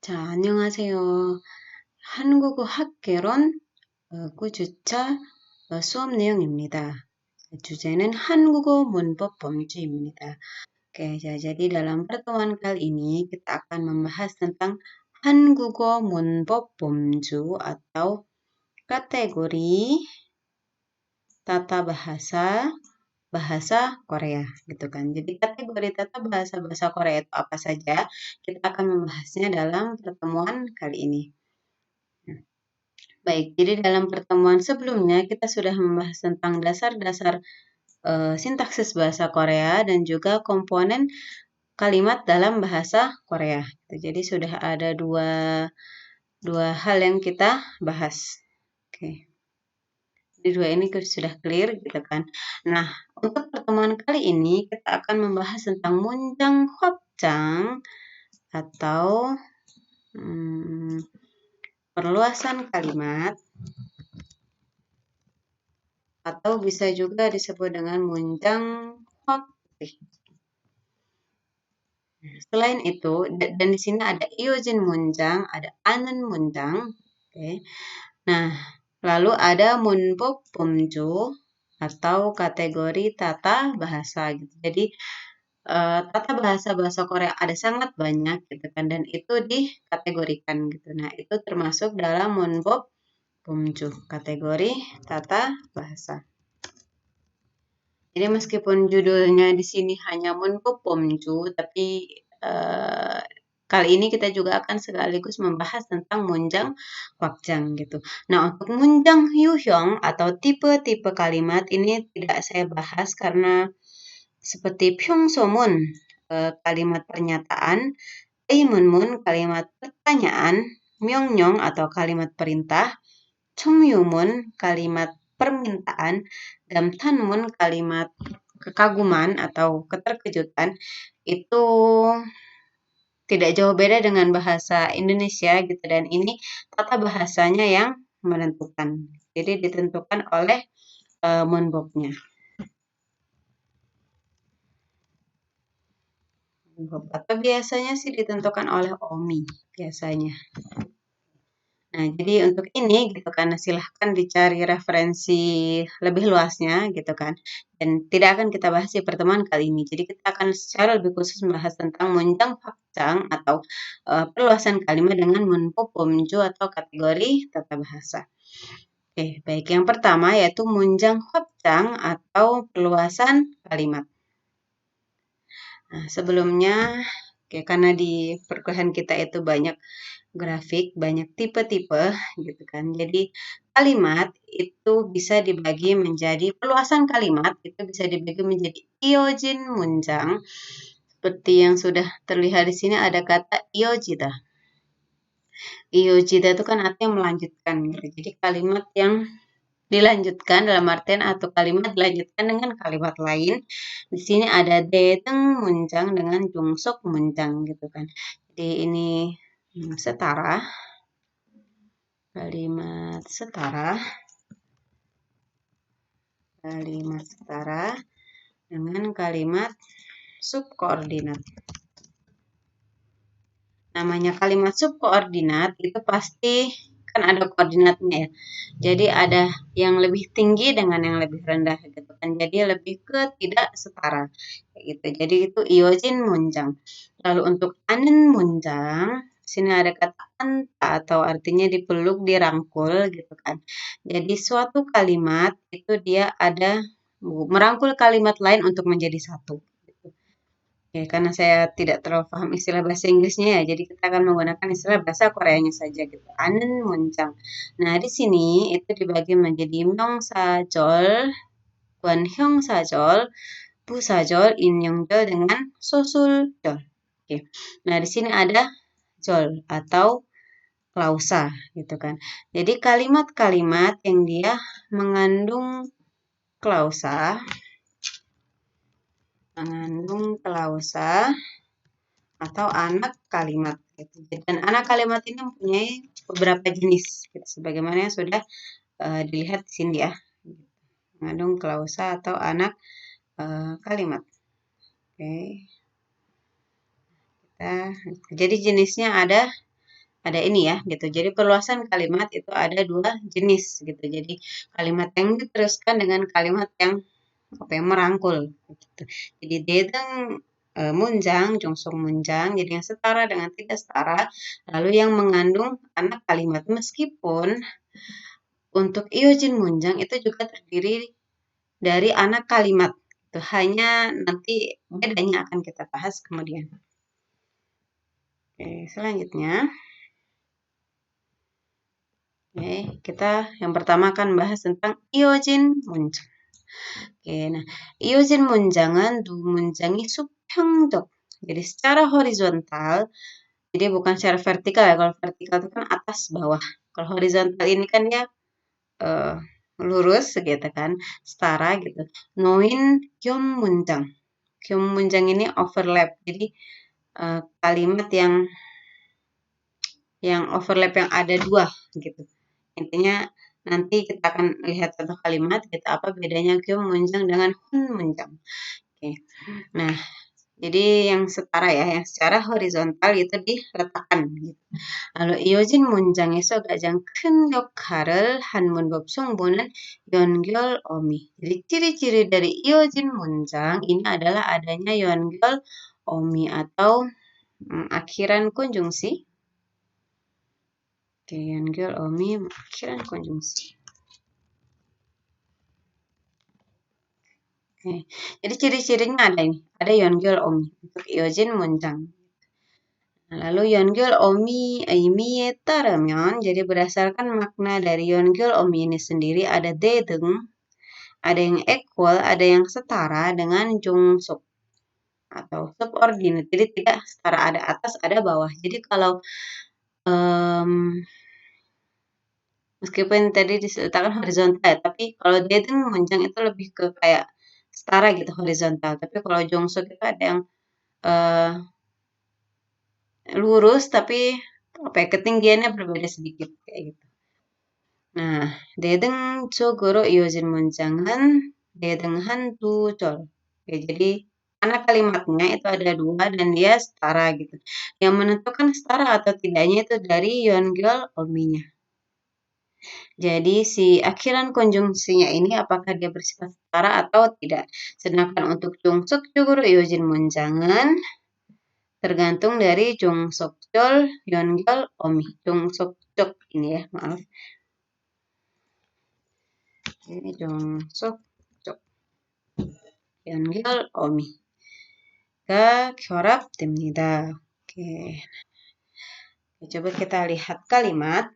자, 안녕하세요. 한국어 학개론 9주차 수업 내용입니다. 주제는 한국어 문법 범주입니다. Oke, jadi dalam pertemuan kali ini kita akan membahas tentang 한국어 문법 범주 atau kategori tata bahasa bahasa Korea gitu kan. Jadi kategori tata bahasa Korea itu apa saja? Kita akan membahasnya dalam pertemuan kali ini. Baik, jadi dalam pertemuan sebelumnya kita sudah membahas tentang dasar-dasar sintaksis bahasa Korea dan juga komponen kalimat dalam bahasa Korea. Jadi sudah ada dua hal yang kita bahas. Oke. Jadi dua ini sudah clear gitu kan. Nah, untuk pertemuan kali ini kita akan membahas tentang 문장 확장 atau perluasan kalimat atau bisa juga disebut dengan 문장 확대. Selain itu, dan di sini ada iojin 문장, ada anen 문장. Oke. Nah, lalu ada 문법 범주 atau kategori tata bahasa gitu. Jadi tata bahasa Korea ada sangat banyak gitu kan, dan itu dikategorikan gitu. Nah, itu termasuk dalam 문법 범주, kategori tata bahasa. Jadi meskipun judulnya di sini hanya 문법 범주, tapi kali ini kita juga akan sekaligus membahas tentang 문장 확장 gitu. Nah, untuk 문장 유형 atau tipe-tipe kalimat ini tidak saya bahas karena seperti 평소문, kalimat pernyataan, 의문문, kalimat pertanyaan, 명령 atau kalimat perintah, 청유문, kalimat permintaan, 감탄문, kalimat kekaguman atau keterkejutan, itu tidak jauh beda dengan bahasa Indonesia gitu, dan ini tata bahasanya yang menentukan. Jadi ditentukan oleh munboknya. Atau biasanya sih ditentukan oleh OMI biasanya. Nah, jadi untuk ini gitu kan, silahkan dicari referensi lebih luasnya gitu kan. Dan tidak akan kita bahas di pertemuan kali ini. Jadi kita akan secara lebih khusus membahas tentang 문장 확장 atau perluasan kalimat dengan 문법 범주 atau kategori tata bahasa. Oke, baik. Yang pertama yaitu 문장 확장 atau perluasan kalimat. Nah, sebelumnya, oke, karena di perkuliahan kita itu banyak grafik, banyak tipe-tipe gitu kan. Jadi kalimat itu bisa dibagi menjadi perluasan kalimat itu bisa dibagi menjadi iojin 문장. Seperti yang sudah terlihat di sini ada kata iojida. Iojida itu kan artinya melanjutkan gitu. Jadi kalimat yang dilanjutkan dalam artian atau kalimat dilanjutkan dengan kalimat lain. Di sini ada 대등 문장 dengan jungsok 문장 gitu kan. Jadi ini setara. Kalimat setara dengan kalimat subkoordinat. Namanya kalimat subkoordinat itu pasti kan ada koordinatnya ya. Jadi ada yang lebih tinggi dengan yang lebih rendah gitu kan. Jadi lebih ke tidak setara gitu. Jadi itu iojin 문장. Lalu untuk anen 문장, sini ada kata anta atau artinya dipeluk, dirangkul gitu kan. Jadi suatu kalimat itu dia ada merangkul kalimat lain untuk menjadi satu. Ya, karena saya tidak terlalu paham istilah bahasa Inggrisnya ya, jadi kita akan menggunakan istilah bahasa Koreanya saja gitu. Anen muncang. Nah, di sini itu dibagi menjadi 명사절, 관형사절, 부사절, 인용절 dengan sosul절. Oke. Nah, di sini ada jol atau klausa gitu kan. Jadi kalimat-kalimat yang dia mengandung klausa atau anak kalimat gitu. Dan anak kalimat ini mempunyai beberapa jenis gitu. Sebagaimana yang sudah dilihat di sini ya. Mengandung klausa atau anak kalimat. Oke. Jadi jenisnya ada ada ini ya gitu. Jadi perluasan kalimat itu ada dua jenis gitu. Jadi kalimat yang diteruskan dengan kalimat yang apa yang merangkul gitu. Jadi dedeng munjang, jongsong munjang, jadi yang setara dengan tidak setara, lalu yang mengandung anak kalimat meskipun untuk iojin munjang itu juga terdiri dari anak kalimat. Itu hanya nanti bedanya akan kita bahas kemudian. Oke, selanjutnya. Oke, kita yang pertama akan bahas tentang iojin munjang. Oke, nah iojin munjangan du munjangi subyang적. Jadi secara horizontal, jadi bukan secara vertikal ya. Kalau vertikal itu kan atas bawah. Kalau horizontal ini kan dia eh, lurus gitu kan, setara gitu. Noin kyom munjang. Kyom munjang ini overlap. Jadi kalimat yang overlap yang ada dua gitu. Intinya nanti kita akan lihat satu kalimat gitu apa bedanya kyom munjang dengan hun munjang. Oke. Nah, jadi yang setara ya, yang secara horizontal itu diletakkan gitu. Lalu 이어진 문장에서 가장 큰 역할을 한 문법 성분은 연결 어미. Jadi ciri-ciri dari 이어진 문장 ini adalah adanya 연결 어미 atau akhiran konjungsi. Oke, 연결 어미 akhiran konjungsi. Oke. Jadi ciri-cirinya ada ini, ada 연결 어미 untuk 이어진 문장. Lalu 연결 어미 의미에 따르면 jadi berdasarkan makna dari 연결 어미 ini sendiri ada 대등, ada yang equal, ada yang setara dengan jungsuk atau subordinate. Jadi tidak setara, ada atas, ada bawah. Jadi kalau meskipun tadi disertakan horizontal ya, tapi kalau dating menjang itu lebih ke kayak setara gitu horizontal. Tapi kalau jungsuk itu ada yang lurus tapi apa ya, ketinggiannya berbeda sedikit kayak gitu. Nah, 대등적으로 이어진 문장은 대등한 두 절. Ya, jadi anak kalimatnya itu ada dua dan dia setara gitu. Yang menentukan setara atau tidaknya itu dari yongyol ominya. Jadi si akhiran konjungsinya ini apakah dia bersifat setara atau tidak. Sedangkan untuk jungsuk juguru iojin munjangan tergantung dari jungsokjol yongyol omi. Jungsokjok ini ya, maaf. Ini jungsokjok yongyol omi가 결합됩니다. Oke. Coba kita lihat kalimat.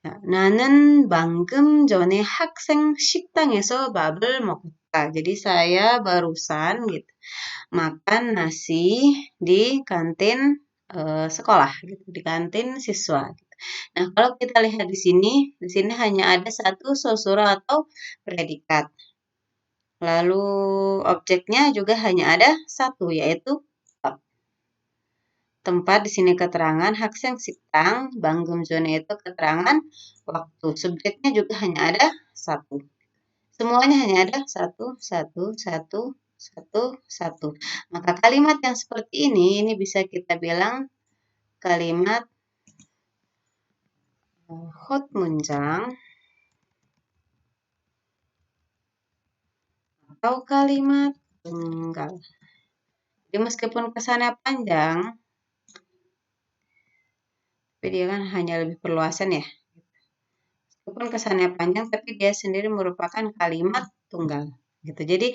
나는 방금 전에 학생 식당에서 밥을 먹었다. Jadi saya barusan gitu makan nasi di kantin sekolah gitu, di kantin siswa. Gitu. Nah, kalau kita lihat di sini hanya ada satu sosura atau predikat. Lalu objeknya juga hanya ada satu, yaitu tempat di sini keterangan hakseng siktang, banggum zona itu keterangan waktu. Subjeknya juga hanya ada satu. Semuanya hanya ada satu, satu, satu, satu, satu. Maka kalimat yang seperti ini bisa kita bilang kalimat hot munjang atau kalimat tunggal. Jadi meskipun kesannya panjang, tapi dia kan hanya lebih perluasan ya. Meskipun kesannya panjang, tapi dia sendiri merupakan kalimat tunggal. Gitu. Jadi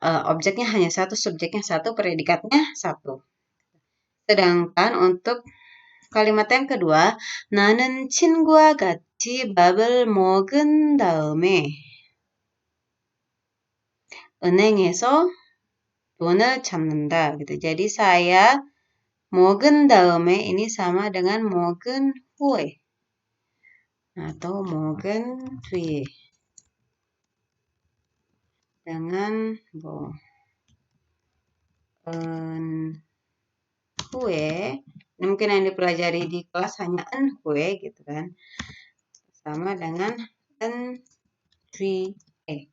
objeknya hanya satu, subjeknya satu, predikatnya satu. Sedangkan untuk kalimat yang kedua, 나는 친구와 같이 밥을 먹은 다음에 은행에서 돈을 찾는다. Gitu. Jadi saya 먹은 다음에 ini sama dengan 먹은 후에 atau 먹은 뒤에 dengan hue. Ini mungkin yang dipelajari di kelas hanya hue gitu kan. Sama dengan en, tri, e.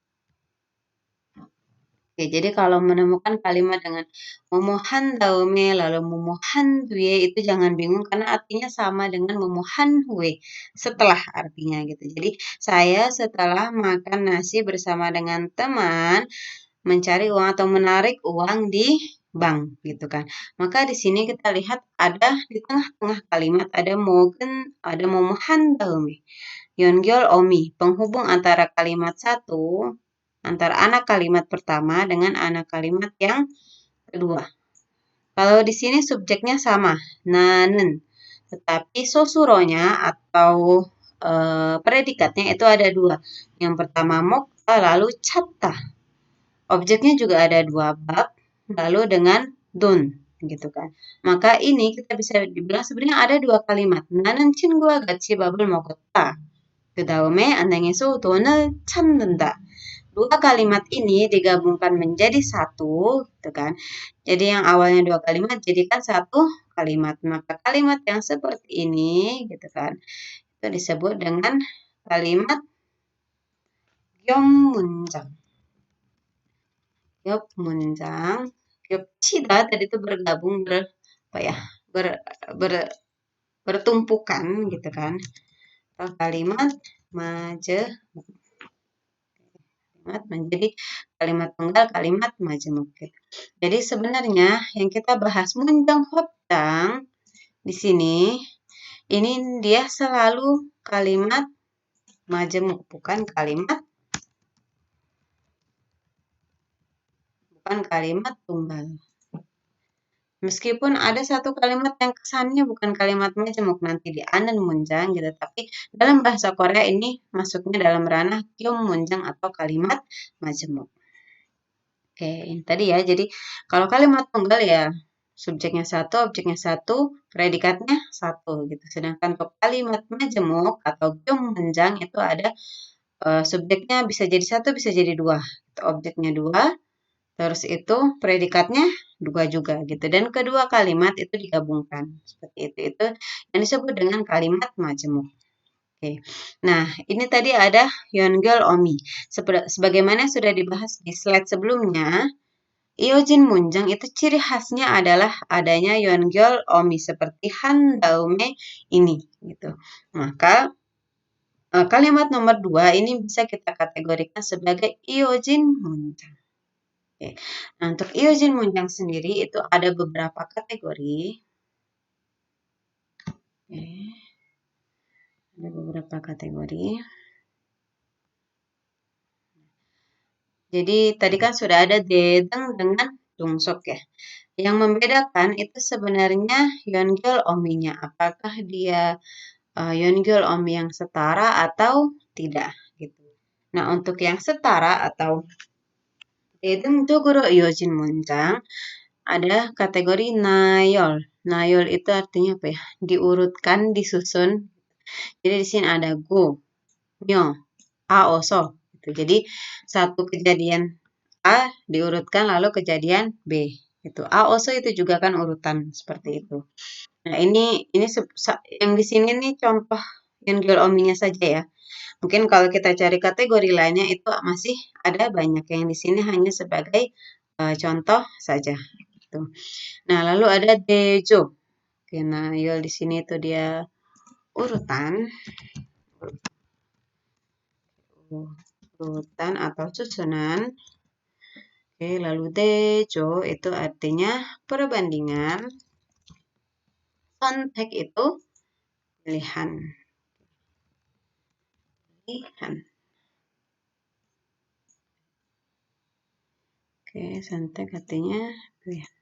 Oke, jadi kalau menemukan kalimat dengan momohan daume lalu momohan due itu jangan bingung karena artinya sama dengan momohan hue setelah artinya gitu. Jadi saya setelah makan nasi bersama dengan teman mencari uang atau menarik uang di bank gitu kan. Maka di sini kita lihat ada di tengah-tengah kalimat ada mogen, ada momohan daume. Yongyol omi, penghubung antara kalimat satu antara anak kalimat pertama dengan anak kalimat yang kedua. Kalau di sini subjeknya sama, nanen. Tetapi sosuronya atau predikatnya itu ada dua. Yang pertama mokta, lalu chatta. Objeknya juga ada dua bab, lalu dengan don, gitu kan. Maka ini kita bisa dibilang sebenarnya ada dua kalimat. 나는 친구와 같이 밥을 먹었다. 그 다음에 안녕에서 돈을 찾는다. Dua kalimat ini digabungkan menjadi satu, gitu kan. Jadi yang awalnya dua kalimat jadikan satu kalimat. Maka kalimat yang seperti ini, gitu kan, itu disebut dengan kalimat munjang. munjang. Cida tadi itu bergabung apa ya? Ber, ber, bertumpukan gitu kan. Atau kalimat majemuk. Menjadi kalimat tunggal, kalimat majemuk. Jadi sebenarnya yang kita bahas munjang hopdang di sini ini dia selalu kalimat majemuk, bukan kalimat tunggal. Meskipun ada satu kalimat yang kesannya bukan kalimat majemuk nanti di anan munjang gitu, tapi dalam bahasa Korea ini masuknya dalam ranah kyum munjang atau kalimat majemuk. Oke, ini tadi ya. Jadi kalau kalimat tunggal ya subjeknya satu, objeknya satu, predikatnya satu gitu. Sedangkan untuk kalimat majemuk atau kyum munjang itu ada subjeknya bisa jadi satu, bisa jadi dua. Objeknya dua, terus itu predikatnya dua juga gitu. Dan kedua kalimat itu digabungkan. Seperti itu. Itu yang disebut dengan kalimat majemuk. Oke. Nah, ini tadi ada Yonggyeol Omi. Sebagaimana sudah dibahas di slide sebelumnya, Iojin Munjang itu ciri khasnya adalah adanya Yonggyeol Omi seperti Han Daume ini gitu. Maka kalimat nomor 2 ini bisa kita kategorikan sebagai Iojin Munjang. Oke. Nah, untuk Iojin Munjang sendiri itu ada beberapa kategori. Oke. Ada beberapa kategori. Jadi tadi kan sudah ada dedeng dengan dungsok ya. Yang membedakan itu sebenarnya Yonggyeol Omi-nya. Apakah dia Yonggyeol Omi yang setara atau tidak gitu. Nah, untuk yang setara atau dedeng jogoro Iojin Munjang ada kategori Nayol. Nayol itu artinya apa ya? Diurutkan, disusun. Jadi di sini ada go, nyo, aoso. Gitu. Jadi satu kejadian A diurutkan lalu kejadian B. Itu aoso itu juga kan urutan seperti itu. Nah ini yang di sini nih contoh yang Ominya saja ya. Mungkin kalau kita cari kategori lainnya itu masih ada banyak yang di sini hanya sebagai contoh saja. Gitu. Nah lalu ada dejo. Oke, nah yul di sini itu dia urutan atau susunan. Oke, lalu dejo itu artinya perbandingan. Sontek itu pilihan. Oke, sontek artinya pilihan.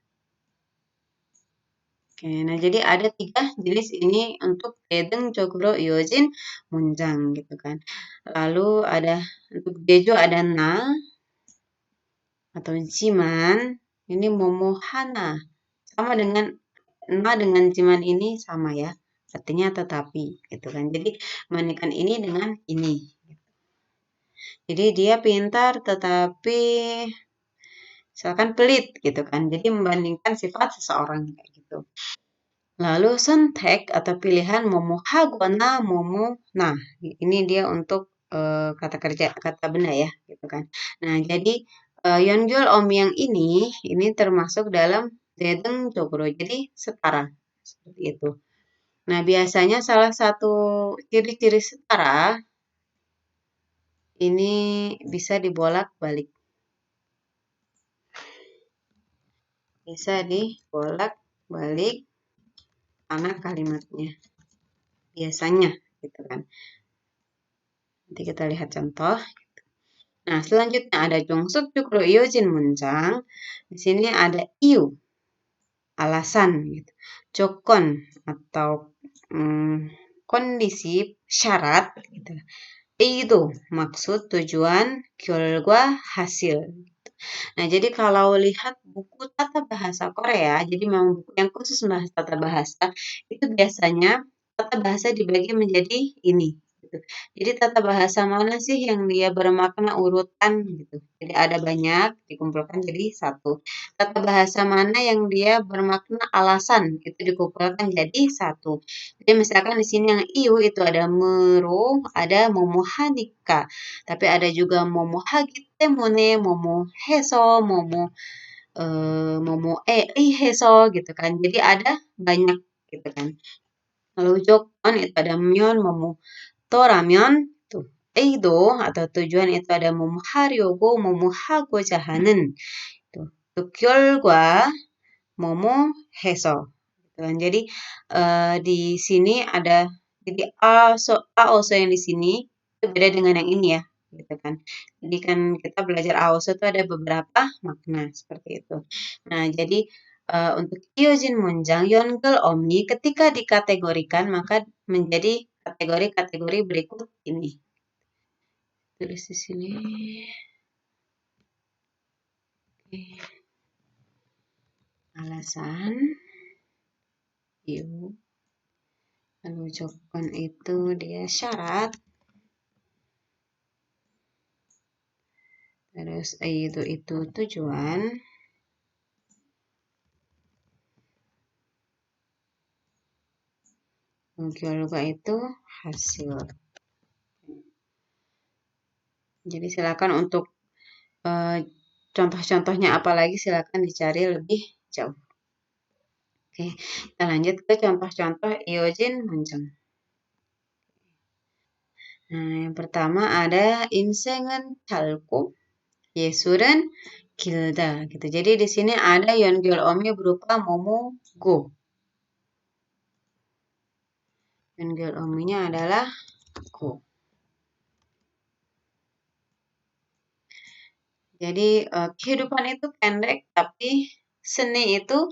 Oke, nah jadi ada 3 jenis ini untuk dedeng, jogro, iojin, munjang gitu kan. Lalu ada untuk dejo ada na atau jiman, ini momohana. Sama dengan na dengan jiman ini sama ya. Artinya tetapi gitu kan. Jadi membandingkan ini dengan ini. Jadi dia pintar tetapi misalkan pelit gitu kan. Jadi membandingkan sifat seseorang kayak gitu. Lalu sentek atau pilihan momohagwana momo. Nah, ini dia untuk kata kerja, kata benda ya, gitu kan. Nah, jadi Yeongyul Omyang ini termasuk dalam Daedeung Jogoro, jadi setara seperti itu. Nah, biasanya salah satu ciri-ciri setara ini bisa dibolak-balik. Bisa dibolak-balik mana kalimatnya. Biasanya gitu kan. Nanti kita lihat contoh. Nah, selanjutnya ada Jongsuk Jukro Iojin Munjang. Di sini ada iu, alasan gitu. Jokon atau kondisi syarat gitu. Itu maksud, tujuan, 결과, hasil. Nah, jadi kalau lihat buku tata bahasa Korea, jadi memang buku yang khusus membahas tata bahasa, itu biasanya tata bahasa dibagi menjadi ini. Gitu. Jadi tata bahasa mana sih yang dia bermakna urutan gitu. Jadi ada banyak dikumpulkan jadi satu. Tata bahasa mana yang dia bermakna alasan itu dikumpulkan jadi satu. Jadi misalkan di sini yang iu itu ada meru, ada momohanika, tapi ada juga momohagi temune, momo heso, momo heso gitu kan. Jadi ada banyak gitu kan. Lalu jokon itu ada myeon, momo toramen, tuh. Eido atau tujuan itu ada momo haryogo, momo hagoja ha는. Tuh. Tuh 결과, momo heso. Gitu kan. Jadi di sini ada jadi aoso yang di sini itu beda dengan yang ini ya, gitu kan. Jadi kan kita belajar aoso itu ada beberapa makna seperti itu. Nah, jadi untuk Kyojin Munjang Yonkel Omni ketika dikategorikan maka menjadi kategori-kategori berikut ini. Tulis di sini. Oke. Alasan. Yuk. Lalu jokon itu dia syarat. Terus itu tujuan. Lupa itu hasil. Jadi silakan untuk contoh-contohnya apalagi silakan dicari lebih jauh. Oke, kita lanjut ke contoh-contoh Iojin Munjang. Nah, yang pertama ada 인생은 짧고 예술은 길다 gitu. Jadi di sini ada Yeongyul Omnya berupa momo go. Yeongyul Omnya adalah go. Jadi kehidupan itu pendek tapi seni itu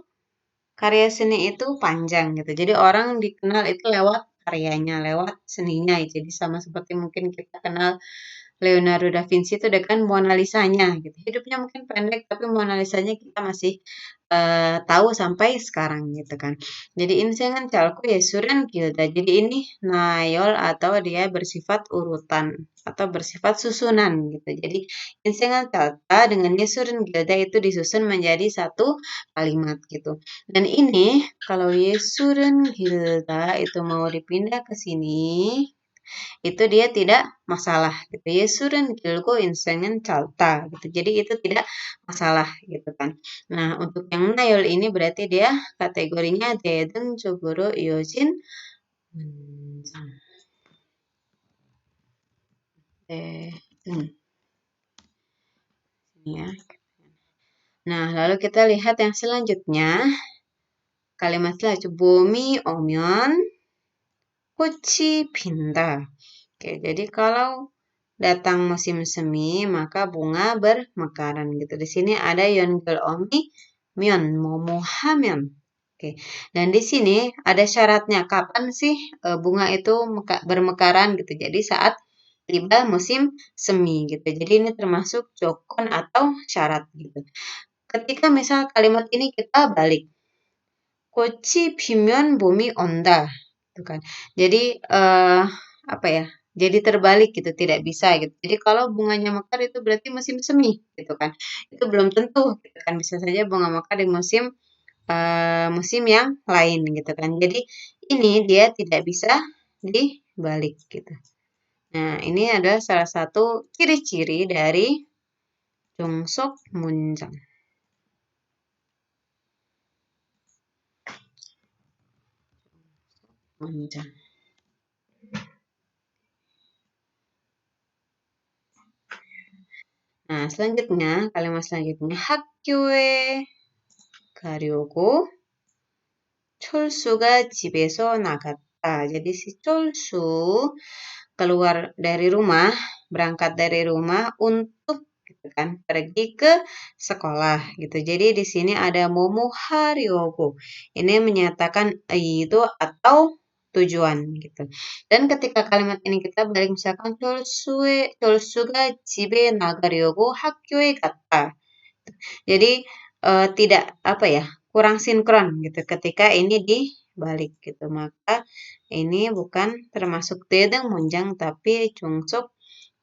karya seni itu panjang gitu. Jadi orang dikenal itu lewat karyanya, lewat seninya. Jadi sama seperti mungkin kita kenal Leonardo da Vinci itu dengan Mona Lisa-nya gitu. Hidupnya mungkin pendek tapi Mona Lisa-nya kita masih tahu sampai sekarang gitu kan. Jadi ini saya kan calku ya Suren Gilda. Jadi ini nayol atau dia bersifat urutan atau bersifat susunan gitu. Jadi insengan calta dengan Yesuren Gilda itu disusun menjadi satu kalimat gitu. Dan ini kalau Yesuren Gilda itu mau dipindah ke sini itu dia tidak masalah gitu. Yesurun gilgo insengen calta gitu. Jadi itu tidak masalah gitu kan. Nah, untuk yang nayol ini berarti dia kategorinya dedeng jogoro iojin ya. Nah, lalu kita lihat yang selanjutnya. Kalimat selanjutnya bumi omyon kuci pinta. Oke, jadi kalau datang musim semi, maka bunga bermekaran gitu. Di sini ada Yeongyul Omi Myeon Momohamen. Oke. Dan di sini ada syaratnya kapan sih bunga itu bermekaran gitu. Jadi saat tiba musim semi gitu. Jadi ini termasuk jokon atau syarat gitu. Ketika misal kalimat ini kita balik. Kochi pimen bumi onda. Gitu kan. Jadi apa ya? Jadi terbalik gitu, tidak bisa gitu. Jadi kalau bunganya mekar itu berarti musim semi gitu kan. Itu belum tentu gitu kan. Bisa saja bunga mekar di musim yang lain gitu kan. Jadi ini dia tidak bisa dibalik gitu. Nah, ini adalah salah satu ciri-ciri dari 종속 문장. 문장. Nah, selanjutnya, kalimat selanjutnya 학교에 가려고 철수가 집에서 나갔다. Jadi si 철수 keluar dari rumah, berangkat dari rumah untuk gitu kan, pergi ke sekolah gitu. Jadi di sini ada momo haryogo. Ini menyatakan itu atau tujuan gitu. Dan ketika kalimat ini kita balik misalkan 철수가 집에 나가려고 학교에 갔다. Jadi tidak apa ya, kurang sinkron gitu ketika ini dibalik gitu. Maka ini bukan termasuk 대등 문장 tapi 종속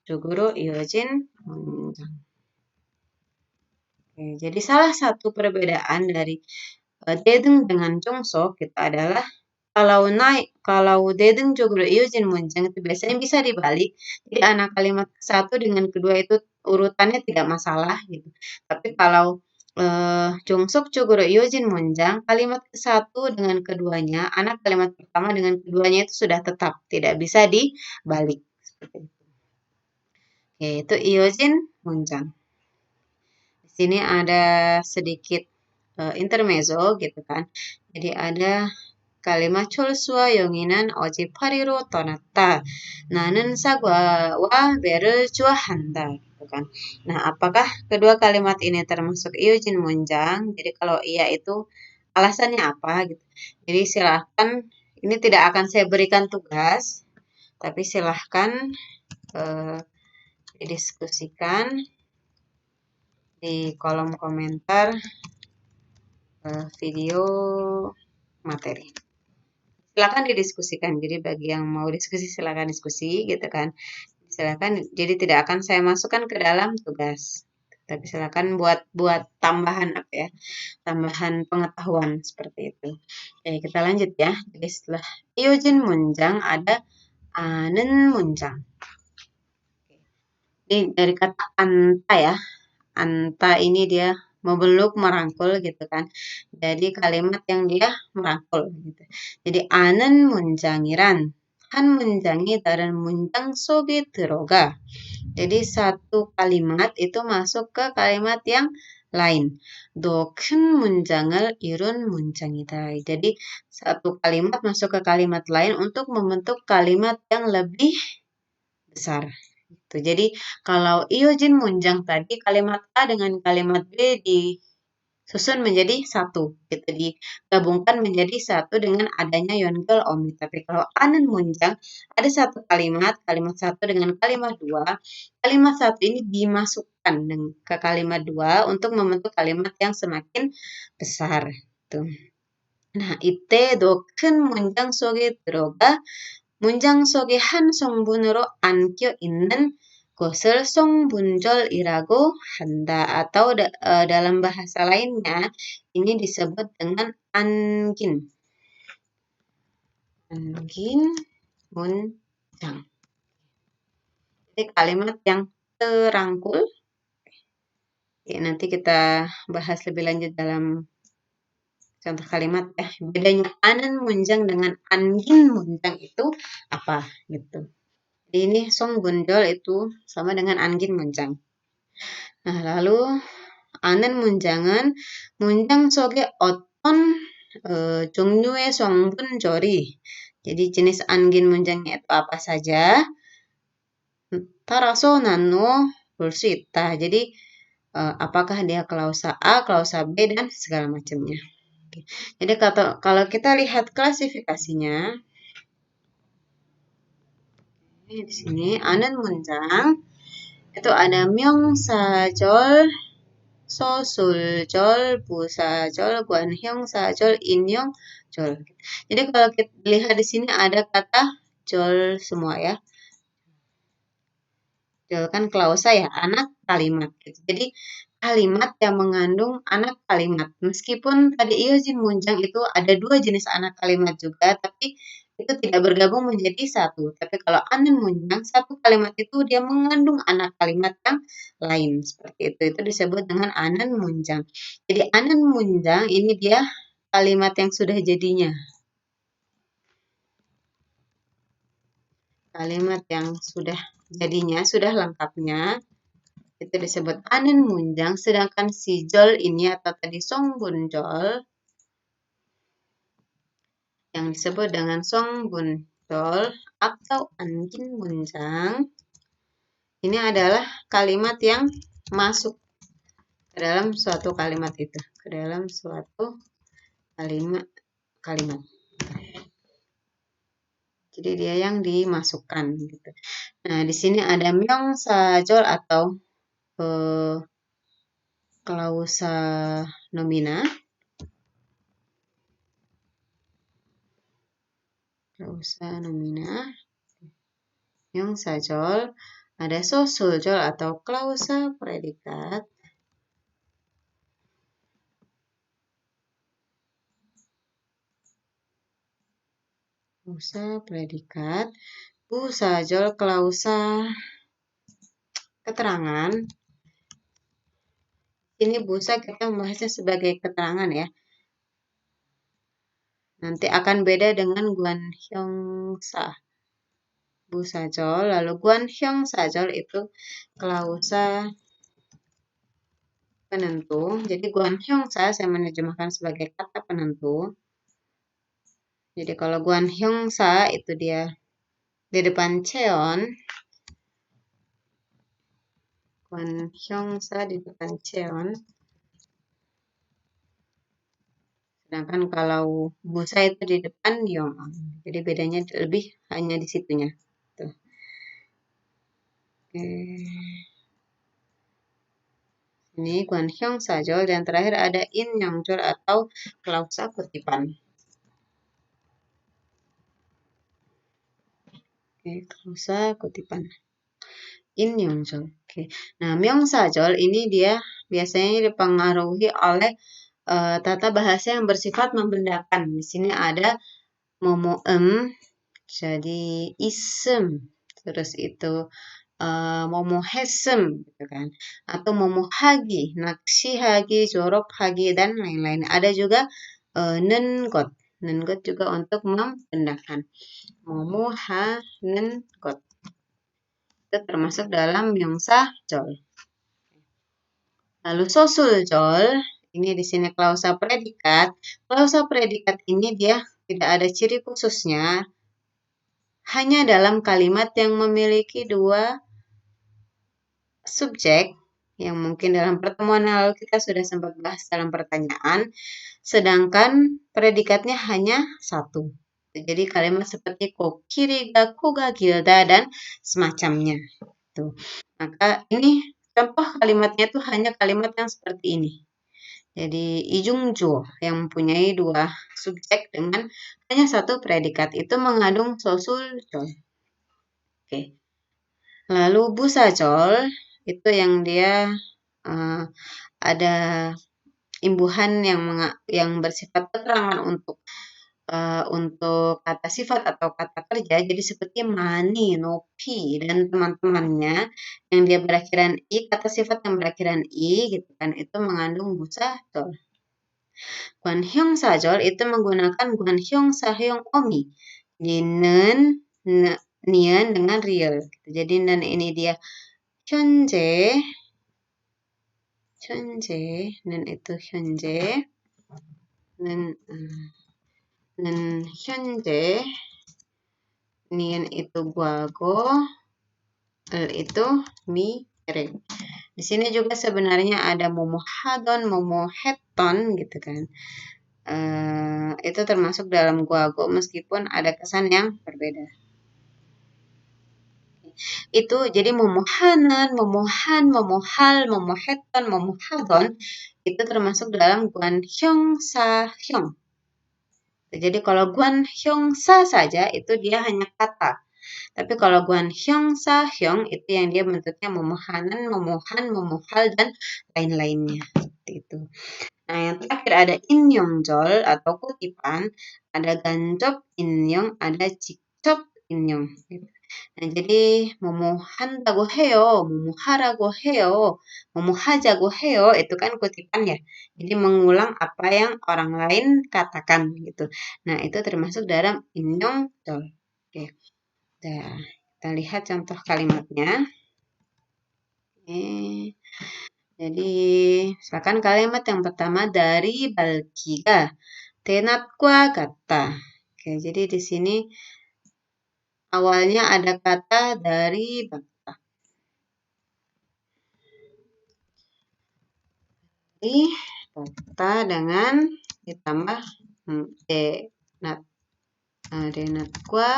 쪽으로 이어진 문장. Oke, jadi salah satu perbedaan dari 대등 dengan 종속 itu adalah kalau 대등 쪽으로 이어진 문장 itu biasanya bisa dibalik. Jadi anak kalimat satu dengan kedua itu urutannya tidak masalah gitu. Tapi kalau 종속 쪽으로 이어진 문장 kalimat satu dengan keduanya, anak kalimat pertama dengan keduanya itu sudah tetap, tidak bisa dibalik. Seperti itu. Oke, itu 이어진 문장. Di sini ada sedikit intermezzo gitu kan. Jadi ada kalimat 철수와 영희는 어제 파리로 떠났다. 나는 사과와 배를 좋아한다. Gitu kan. Nah, apakah kedua kalimat ini termasuk iujin 문장? Jadi kalau iya itu alasannya apa gitu. Jadi silahkan, ini tidak akan saya berikan tugas, tapi silahkan didiskusikan di kolom komentar video materi. Silakan didiskusikan. Jadi bagi yang mau diskusi silakan diskusi gitu kan. Silakan. Jadi tidak akan saya masukkan ke dalam tugas. Tapi silakan buat tambahan apa ya? Tambahan pengetahuan seperti itu. Oke, kita lanjut ya. Jadi setelah iujin 문장 ada 아는 문장. Ini dari kata anta ya. Anta ini dia memeluk, merangkul gitu kan. Jadi kalimat yang dia merangkul gitu. Jadi 아는 문장이란 한 문장이 다른 문장 속에 들어가. Jadi satu kalimat itu masuk ke kalimat yang lain. 더 큰 문장을 이룬 문장이다. Jadi satu kalimat masuk ke kalimat lain untuk membentuk kalimat yang lebih besar. Gitu. Jadi kalau iujin 문장 tadi kalimat A dengan kalimat B disusun menjadi satu, gitu, digabungkan menjadi satu dengan adanya yonggol omi. Tapi kalau anen 문장 ada satu kalimat satu dengan kalimat dua, kalimat satu ini dimasukkan ke kalimat dua untuk membentuk kalimat yang semakin besar. Tuh. Nah, 이때 더 큰 문장 속에 들어가 문장 속에 한 성분으로 안겨 있는 것을 성분절이라고 한다. Atau dalam bahasa lainnya ini disebut dengan 안긴. 안긴 문장. Jadi kalimat yang terangkul. Oke, nanti kita bahas lebih lanjut dalam contoh kalimat ya. Bedanya anen 문장 dengan 안긴 문장 itu apa gitu. Ini 성분절 itu sama dengan 안긴 문장. Nah, lalu 아는 문장은 문장 속에 어떤 종류의 성분절이, jadi jenis 안긴 문장nya itu apa saja, 따라서 나누어 볼 수 있다. Jadi apakah dia klausa A, klausa B dan segala macamnya. Jadi kalau kita lihat klasifikasinya, di sini 아는 문장 itu ada 명사절, 서술절, 부사절, 관형사절, 인용절. Jadi kalau kita lihat di sini ada kata jol semua ya. Jol kan klausa ya, anak kalimat. Jadi kalimat yang mengandung anak kalimat. Meskipun tadi iujin 문장 itu ada dua jenis anak kalimat juga, tapi itu tidak bergabung menjadi satu. Tapi kalau anan munjang, satu kalimat itu dia mengandung anak kalimat yang lain. Seperti itu. Itu disebut dengan anan munjang. Jadi anan munjang ini dia kalimat yang sudah jadinya. Kalimat yang sudah jadinya, sudah lengkapnya, itu disebut anan munjang. Sedangkan si jol ini atau tadi song bunjol, yang disebut dengan song bunjol atau anjing munjang, ini adalah kalimat yang masuk ke dalam suatu kalimat itu, ke dalam suatu kalimat. Jadi dia yang dimasukkan gitu. Nah, di sini ada myong sajol atau klausa nomina. Klausa nomina. Myong sajol, ada sosuljol atau klausa predikat. Klausa predikat. Busajol klausa keterangan. Ini busa kita membahasnya sebagai keterangan ya. Nanti akan beda dengan guanhyongsa. Busajol, lalu guanhyong-sajol itu klausa penentu. Jadi guanhyongsa saya menerjemahkan sebagai kata penentu. Jadi kalau guanhyongsa itu dia di depan cheon. Guanhyongsa di depan cheon. Sedangkan kalau busa itu di depan yong. Jadi bedanya lebih hanya di situnya. Tuh. Oke. Ini guanhyong sajol dan terakhir ada in yongjol atau klausa kutipan. Oke, klausa kutipan. In yongjol. Oke. Nah, myong sajol ini dia biasanya dipengaruhi oleh tata bahasa yang bersifat membendakan. Di sini ada momoem, jadi isem, terus itu momohesem, gitu kan, atau momohagi, naksihagi, jorobhagi, dan lain-lain. Ada juga nengot, nengot juga untuk membendakan. Momoha nengot itu termasuk dalam myongsa jol. Lalu sosul jol. Ini di sini klausa predikat. Klausa predikat ini dia tidak ada ciri khususnya. Hanya dalam kalimat yang memiliki dua subjek, yang mungkin dalam pertemuan lalu kita sudah sempat bahas dalam pertanyaan. Sedangkan predikatnya hanya satu. Jadi kalimat seperti kokiriga, koga, gilda, dan semacamnya. Tuh. Maka ini contoh kalimatnya itu hanya kalimat yang seperti ini. Jadi ijungjo yang mempunyai dua subjek dengan hanya satu predikat itu mengandung sosuljol. Oke. Lalu busajol itu yang dia ada imbuhan yang bersifat keterangan untuk kata sifat atau kata kerja, jadi seperti mani, nopi, dan teman-temannya yang dia berakhiran i, kata sifat yang berakhiran i, gitu kan, itu mengandung busajol. Guanhyong sajol itu menggunakan guanhyong sahyong omi. Jadi nen, nian dengan real. Jadi nen ini dia 현재, nen itu 현재, nen 현재, nian itu guago, el itu mirip. Di sini juga sebenarnya ada momohadon, momoheton gitu kan. Itu termasuk dalam guago meskipun ada kesan yang berbeda. Itu jadi momohanan, momohan, momohal, momoheton, momohadon itu termasuk dalam guanhyong sahyong. Jadi kalau guanhyong sa saja itu dia hanya kata. Tapi kalau Guanhyong Sahyong itu yang dia bentuknya memohanan, memohan, memohal, dan lain-lainnya. Seperti itu. Nah, yang terakhir ada Innyeongjol atau kutipan, ada Ganjop Innyeong, ada Jikjop Innyeong. Gitu. Nah, jadi memohan다고 해요, memo하라고 해요, memo하자고 해요 itu kan kutipan ya. Jadi mengulang apa yang orang lain katakan gitu. Nah, itu termasuk dalam Innyeongjol. Oke. Nah, kita lihat contoh kalimatnya. Oke. Jadi, misalkan kalimat yang pertama dari Balkiga, Tenat과 같다. Oke, jadi di sini awalnya ada kata dari Bakta. Jadi, Bakta dengan ditambah denat과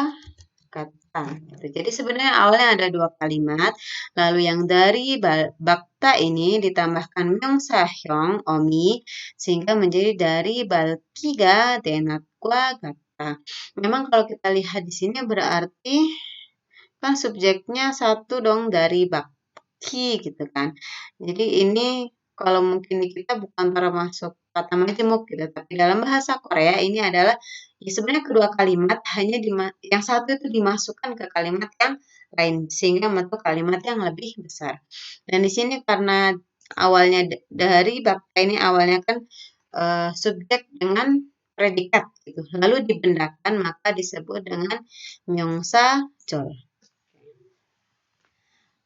kata. Jadi sebenarnya awalnya ada dua kalimat, lalu yang dari Bakta ini ditambahkan Myeongsahyong, Omi, sehingga menjadi dari Balkiga, Denat과 kata. Memang kalau kita lihat di sini berarti kan subjeknya satu dong dari Bakki gitu kan. Jadi ini kalau mungkin di kita bukan termasuk kata majemuk gitu, tapi dalam bahasa Korea ini adalah ya sebenarnya kedua kalimat hanya yang satu itu dimasukkan ke kalimat yang lain sehingga membentuk kalimat yang lebih besar. Dan di sini karena awalnya dari bakta ini awalnya kan subjek dengan predikat gitu. Lalu dibendakan maka disebut dengan myongsa jol.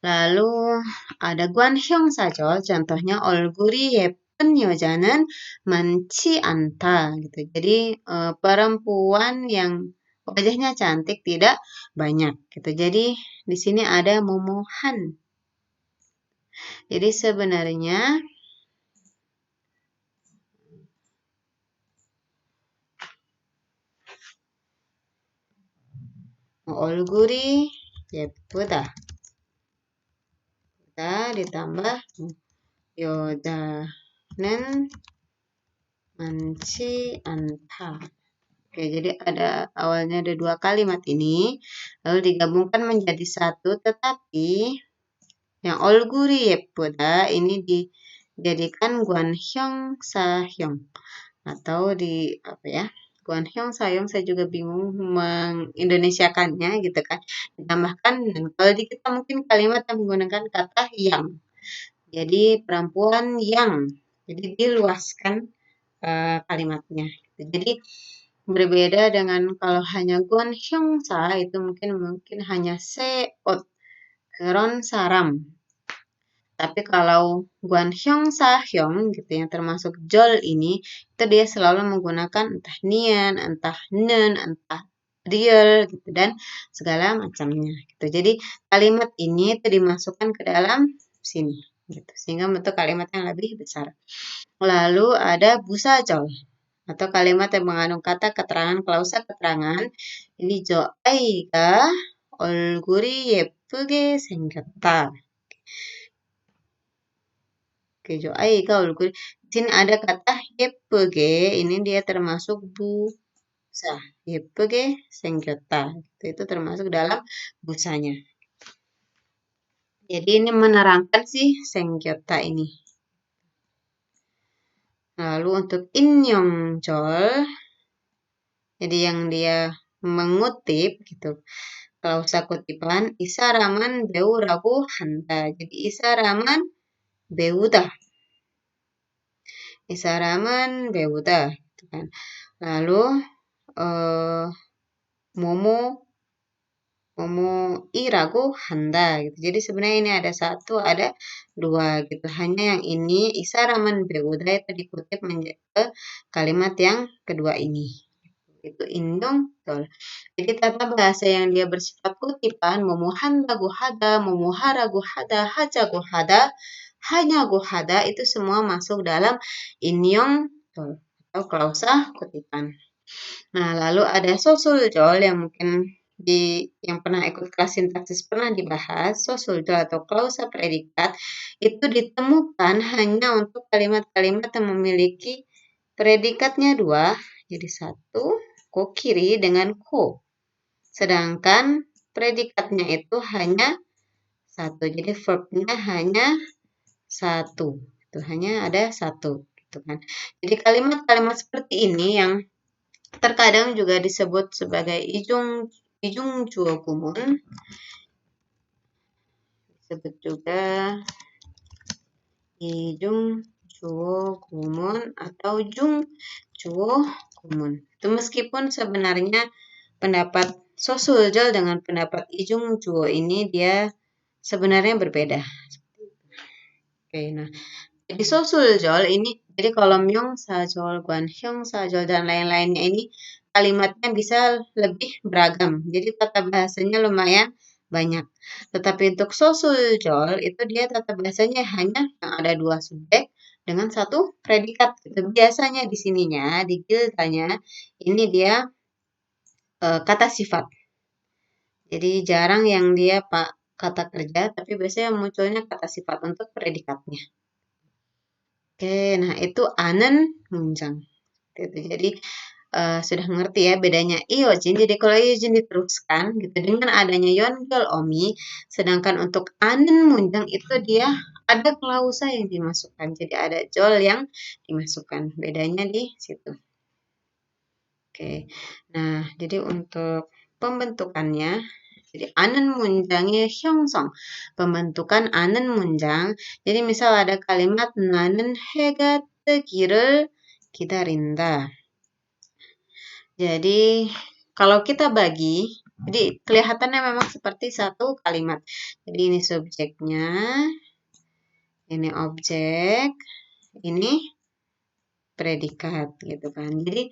Lalu ada Guanhyong sajol, contohnya 얼굴이 예쁜 여자는 많지 않다 gitu. Jadi perempuan yang wajahnya cantik tidak banyak gitu. Jadi di sini ada momohan. Jadi sebenarnya 얼굴이 예쁘다. Kita ditambah 여자는 많지 않다. Oke, jadi awalnya ada dua kalimat ini, lalu digabungkan menjadi satu, tetapi yang 얼굴이 예쁘다 ini dijadikan Guanhyong Sahyong atau apa ya? Guanhyong Sahyong saya juga bingung mengindonesiakannya gitu kan. Ditambahkan dan kalau di kita mungkin kalimat yang menggunakan kata yang. Jadi perempuan yang. Jadi diluaskan kalimatnya. Jadi berbeda dengan kalau hanya Guanhyongsa itu mungkin hanya seot keron saram. Tapi kalau Guanhyongsahyong gitu yang termasuk jol ini itu dia selalu menggunakan entah nian, entah nen, entah real gitu dan segala macamnya gitu. Jadi kalimat ini itu dimasukkan ke dalam sini gitu sehingga bentuk kalimat yang lebih besar. Lalu ada busajol atau kalimat yang mengandung kata keterangan klausa keterangan. Ini joai가 얼굴이 예쁘게 생겼다. Oke, joai가 얼굴. Di sini ada kata 예쁘게. Ini dia termasuk busa. 예쁘게 생겼다. Itu termasuk dalam busanya. Jadi ini menerangkan sih 생겼다 ini. Lalu untuk Innyeongjol, jadi yang dia mengutip gitu. Klausa kutipan isaraman beura고 한다. Jadi isaraman beuda. Isaraman beuda gitu kan. Lalu momo irago handa gitu. Jadi sebenarnya ini ada satu, ada dua gitu. Hanya yang ini isaraman beuda itu dikutip ke kalimat yang kedua ini. Itu Innyeongjol. Jadi tata bahasa yang dia bersifat kutipan momohandago hada, momoharago hada, hajago hada, hanyago hada itu semua masuk dalam Innyeongjol atau klausa kutipan. Nah, lalu ada sosuljol yang mungkin yang pernah ikut kelas sintaksis pernah dibahas, sosuljol atau klausa predikat itu ditemukan hanya untuk kalimat-kalimat yang memiliki predikatnya dua, jadi satu, ko kiri dengan ko. Sedangkan predikatnya itu hanya satu. Jadi verbnya hanya satu. Itu hanya ada satu, gitu kan. Jadi kalimat-kalimat seperti ini yang terkadang juga disebut sebagai ijung chuo gumun, disebut juga ijung chuo gumun atau jung chuo gumun. Itu meskipun sebenarnya pendapat Sosuljol dengan pendapat ijung chuo ini dia sebenarnya berbeda. Oke, nah jadi Sosuljol ini, jadi kalau Myung Sajol, Gwanhyung Sajol dan lain-lainnya ini kalimatnya bisa lebih beragam. Jadi tata bahasanya lumayan banyak. Tetapi untuk Sosuljol itu dia tata bahasanya hanya yang ada dua subjek dengan satu predikat. Gitu. Biasanya di sininya, di gildanya, ini dia kata sifat. Jadi jarang yang dia kata kerja, tapi biasanya munculnya kata sifat untuk predikatnya. Oke, nah itu anen munjang. Gitu. Jadi sudah ngerti ya bedanya iojin. Jadi kalau iojin diteruskan gitu dengan adanya yongyol omi, sedangkan untuk anen munjang itu dia ada klausa yang dimasukkan. Jadi ada jol yang dimasukkan. Bedanya di situ. Oke. Nah, jadi untuk pembentukannya jadi anen munjangnya hyungsong. Pembentukan anen munjang. Jadi misal ada kalimat na는 해가 뜨기를 기다린다. Jadi kalau kita bagi, jadi kelihatannya memang seperti satu kalimat. Jadi ini subjeknya, ini objek, ini predikat gitu kan. Jadi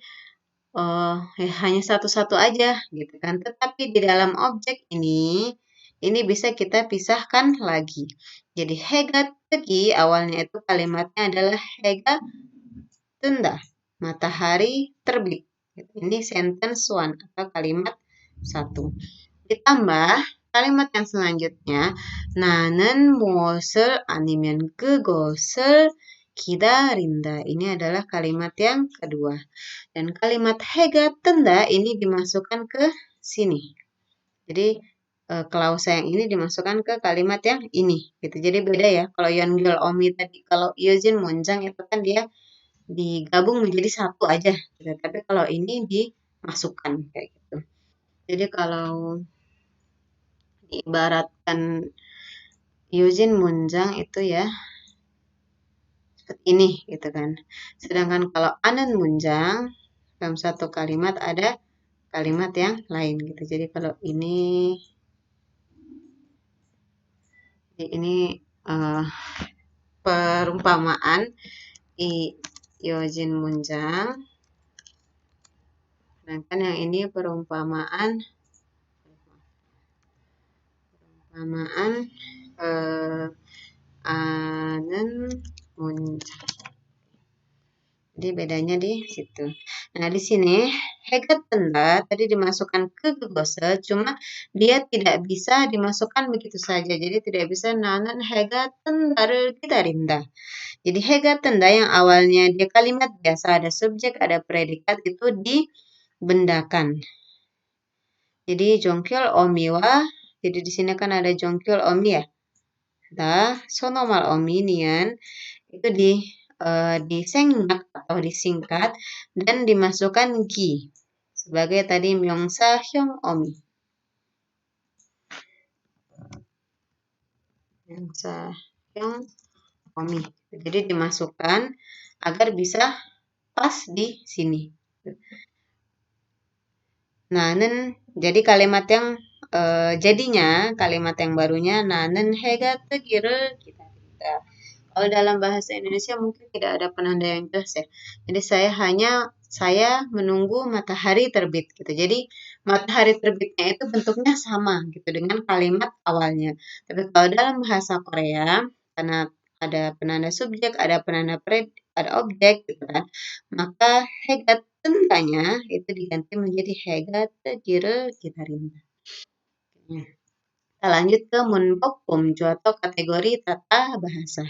hanya satu-satu aja gitu kan. Tetapi di dalam objek ini bisa kita pisahkan lagi. Jadi hega tegi awalnya itu kalimatnya adalah hega tenda, matahari terbit. Ini sentence one atau kalimat satu. Ditambah kalimat yang selanjutnya na는 무엇을 아니면 그것을 기다린다. Ini adalah kalimat yang kedua. Dan kalimat hega tenda ini dimasukkan ke sini. Jadi klausa yang ini dimasukkan ke kalimat yang ini. Gitu. Jadi beda ya. Kalau yongyol omi tadi, kalau yojin munjang itu kan dia digabung menjadi satu aja. Gitu. Tapi kalau ini dimasukkan kayak gitu. Jadi kalau diibaratkan yojin munjang itu ya seperti ini gitu kan. Sedangkan kalau anen munjang dalam satu kalimat ada kalimat yang lain gitu. Jadi kalau ini perumpamaan yojin munjang. Sedangkan yang ini perumpamaan anen munjang. Jadi bedanya di situ. Nah, di sini hegat tenda tadi dimasukkan ke gegose, cuma dia tidak bisa dimasukkan begitu saja. Jadi tidak bisa nanan hegat tenda kita rinda. Jadi hegat tenda yang awalnya dia kalimat biasa ada subjek, ada predikat itu dibendakan. Jadi jongkyol omiwa, jadi di sini kan ada jongkyol omi ya. Nah, sonomal omi nian itu disengak atau disingkat dan dimasukkan gi sebagai tadi myongsa hyong omi. Myongsa hyong omi. Jadi dimasukkan agar bisa pas di sini. Nanen, jadi kalimat yang jadinya kalimat yang barunya nanen hega tegire kita. Kalau dalam bahasa Indonesia mungkin tidak ada penanda yang jelas ya. Jadi saya menunggu matahari terbit gitu. Jadi matahari terbitnya itu bentuknya sama gitu dengan kalimat awalnya. Tapi kalau dalam bahasa Korea karena ada penanda subjek, ada penanda ada objek gitu kan. Maka hegat tentanya itu diganti menjadi hegat tegire gitarinda. Nah, kita lanjut ke munbok pomju atau kategori tata bahasa.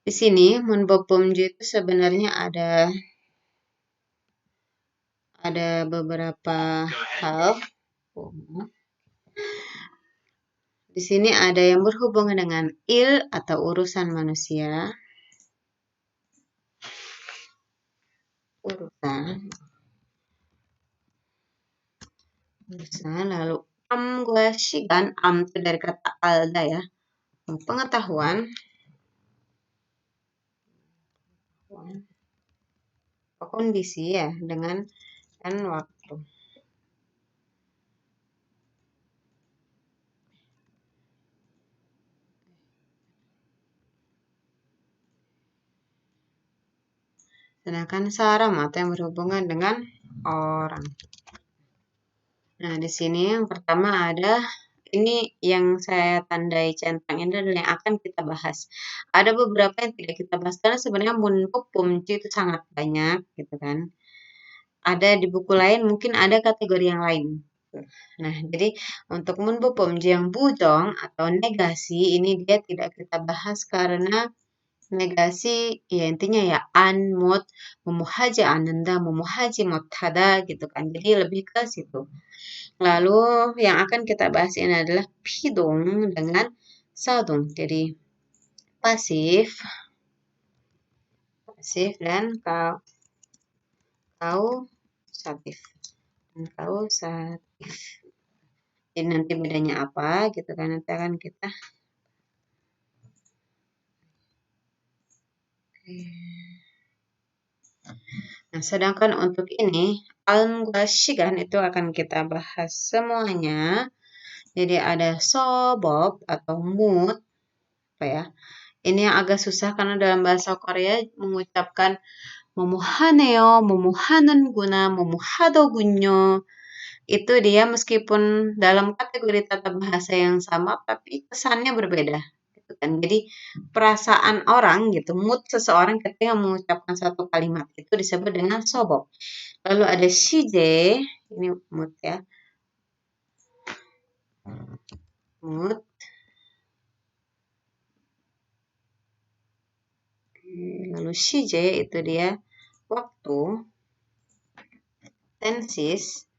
Di sini munbok pomju itu sebenarnya ada beberapa hal. Di sini ada yang berhubungan dengan il atau urusan manusia. Urusan. Lalu amguashigan, am itu dari kata alda ya. Pengetahuan. Kondisi ya dengan dan waktu. Sedangkan saram atau yang berhubungan dengan orang. Nah, di sini yang pertama ada ini yang saya tandai centang ini adalah yang akan kita bahas. Ada beberapa yang tidak kita bahas karena sebenarnya munpuk pumci itu sangat banyak gitu kan. Ada di buku lain mungkin ada kategori yang lain. Nah, jadi untuk munpuk pumci yang bujong atau negasi ini dia tidak kita bahas karena negasi ya intinya ya an, mot, memuhaji ananda, memuhaji motada gitu kan. Jadi lebih ke situ. Lalu yang akan kita bahas ini adalah pidung dengan sadung. Jadi pasif, dan kausatif. Dan kausatif. Jadi nanti bedanya apa gitu kan nanti akan kita. Nah, sedangkan untuk ini al-mughasyigan itu akan kita bahas semuanya. Jadi ada sobob atau mood apa ya? Ini yang agak susah karena dalam bahasa Korea mengucapkan momohaneo, momohanen guna, momohado gunyo. Itu dia meskipun dalam kategori tata bahasa yang sama tapi kesannya berbeda. Gitu kan. Jadi perasaan orang gitu, mood seseorang ketika mengucapkan satu kalimat itu disebut dengan sobob. Lalu ada shije, ini mood ya. Mood. Lalu shije itu dia waktu. Tenses.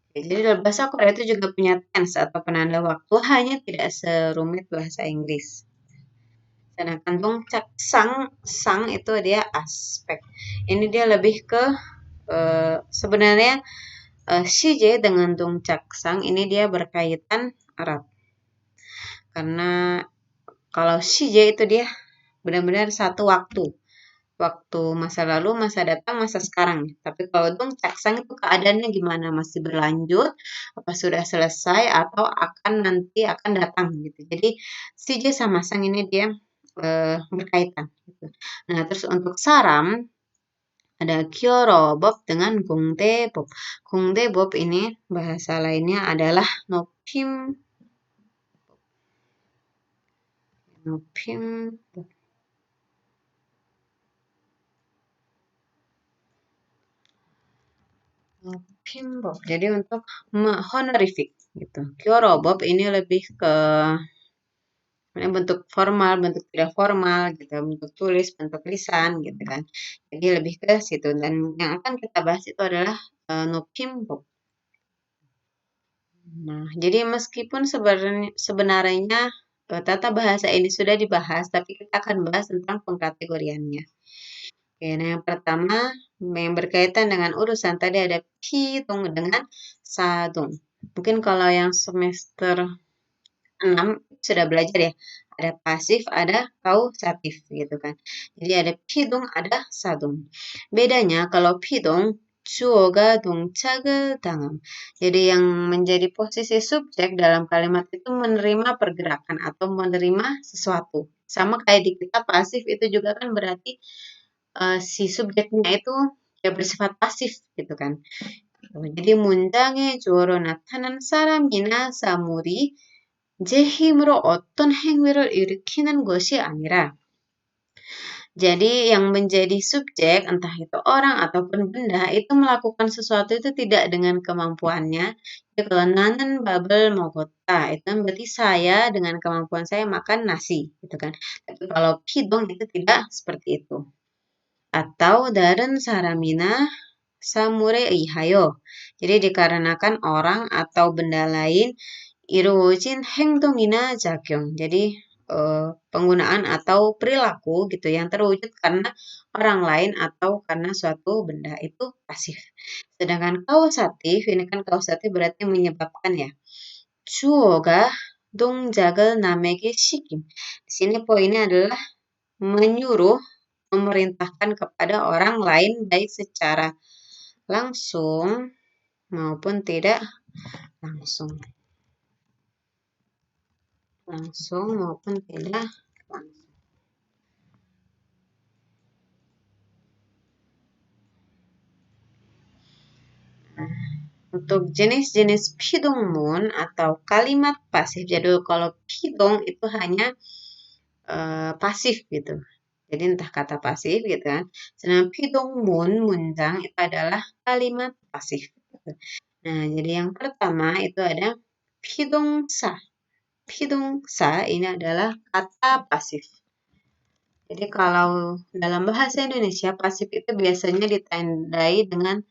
Jadi dalam bahasa Korea itu juga punya tense atau penanda waktu, hanya tidak serumit bahasa Inggris. Sedangkan dongcak sang itu dia aspek. Ini dia lebih ke sebenarnya shije dengan dongcak sang ini dia berkaitan erat. Karena kalau shije itu dia benar-benar satu waktu. Waktu masa lalu, masa datang, masa sekarang. Tapi kalau dongcak sang itu keadaannya gimana? Masih berlanjut, apa sudah selesai, atau nanti akan datang gitu. Jadi shije sama sang ini dia berkaitan. Gitu. Nah, terus untuk saram, ada kyorobob dengan gongdaebob. Gongdaebob ini bahasa lainnya adalah nopim. Nopimbob. Jadi untuk honorific gitu. Kyorobob ini lebih ke bentuk formal, bentuk tidak formal gitu, bentuk tulis, bentuk lisan gitu kan. Jadi lebih ke situ dan yang akan kita bahas itu adalah nopimbob. Nah, jadi meskipun sebenarnya tata bahasa ini sudah dibahas, tapi kita akan bahas tentang pengkategoriannya. Oke, nah yang pertama yang berkaitan dengan urusan tadi ada pitung dengan sadung. Mungkin kalau yang semester 6 sudah belajar ya, ada pasif, ada kausatif gitu kan. Jadi ada pidung, ada sadung. Bedanya kalau pidung 주어가 동작을 당함. Jadi yang menjadi posisi subjek dalam kalimat itu menerima pergerakan atau menerima sesuatu. Sama kayak di kita pasif itu juga kan berarti si subjeknya itu ya bersifat pasif gitu kan. Jadi 문장에 주어로 나타난 사람이나 사물이 제 힘으로 어떤 행위를 일으키는 것이 아니라 jadi yang menjadi subjek entah itu orang ataupun benda itu melakukan sesuatu itu tidak dengan kemampuannya. Jadi kalau nanen babel mogota itu kan berarti saya dengan kemampuan saya makan nasi gitu kan. Tapi kalau pidong itu tidak seperti itu. Atau daran saramina samure ihayo. Jadi dikarenakan orang atau benda lain 이루어진 행동이나 작용. Jadi penggunaan atau perilaku gitu yang terwujud karena orang lain atau karena suatu benda itu pasif. Sedangkan kausatif, ini kan kausatif berarti menyebabkan ya. 주어가 동작을 남에게 시킴. Di sini poinnya adalah menyuruh, memerintahkan kepada orang lain baik secara langsung maupun tidak langsung. Langsung maupun tidak langsung. Untuk jenis-jenis pidongmun atau kalimat pasif, jadi kalau pidong itu hanya pasif gitu. Jadi entah kata pasif gitu kan. Sedangkan pidongmun munjang itu adalah kalimat pasif. Gitu. Nah, jadi yang pertama itu ada pidongsa. Pidongsa ini adalah kata pasif. Jadi kalau dalam bahasa Indonesia pasif itu biasanya ditandai dengan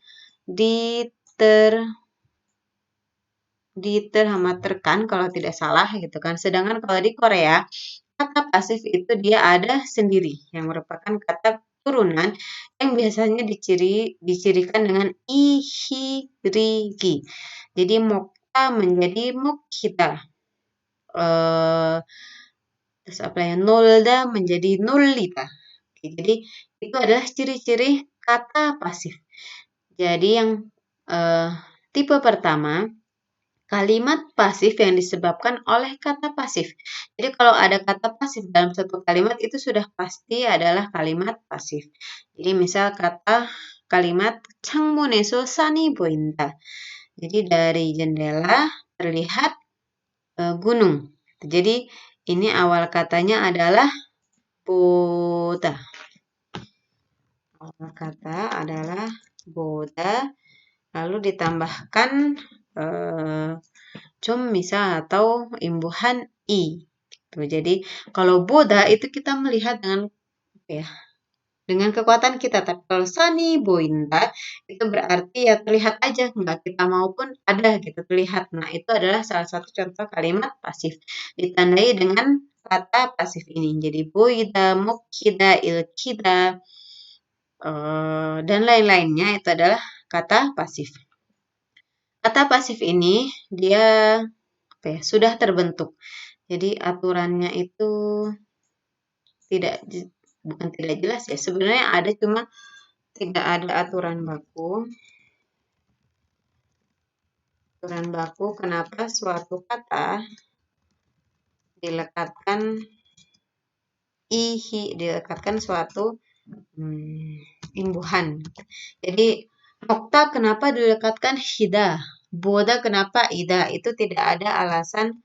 diterhamaterkan kalau tidak salah gitu kan. Sedangkan kalau di Korea kata pasif itu dia ada sendiri yang merupakan kata turunan yang biasanya dicirikan dengan ihirigi. Jadi mokta menjadi mokhita. Terus apa ya? Nolda menjadi nolita. Oke, jadi itu adalah ciri-ciri kata pasif. Jadi yang tipe pertama, kalimat pasif yang disebabkan oleh kata pasif. Jadi kalau ada kata pasif dalam satu kalimat itu sudah pasti adalah kalimat pasif. Jadi misal kalimat 창문에서 산이 보인다. Jadi dari jendela terlihat gunung. Jadi ini awal katanya adalah boda. Awal kata adalah boda, lalu ditambahkan misal atau imbuhan i. Tuh, jadi kalau boda itu kita melihat dengan apa ya? Dengan kekuatan kita. Tapi kalau sani boinda itu berarti ya terlihat aja, nggak kita mau pun ada gitu terlihat. Nah, itu adalah salah satu contoh kalimat pasif. Ditandai dengan kata pasif ini. Jadi boida, mokida, ilkida, dan lain-lainnya itu adalah kata pasif. Kata pasif ini dia sudah terbentuk. Jadi aturannya itu bukan tidak jelas ya. Sebenarnya ada cuma tidak ada aturan baku. Aturan baku kenapa suatu kata dilekatkan suatu imbuhan. Jadi nokta kenapa dilekatkan hida, boda kenapa ida, itu tidak ada alasan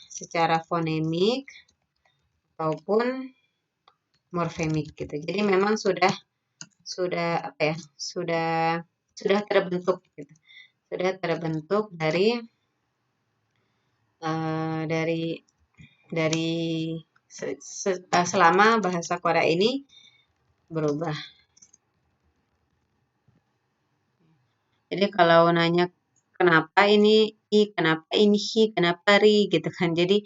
secara fonemik ataupun morfemik gitu. Jadi memang sudah terbentuk gitu. Sudah terbentuk dari selama bahasa Korea ini berubah. Jadi kalau nanya kenapa ini i, kenapa ini hi, kenapa ri gitu kan. Jadi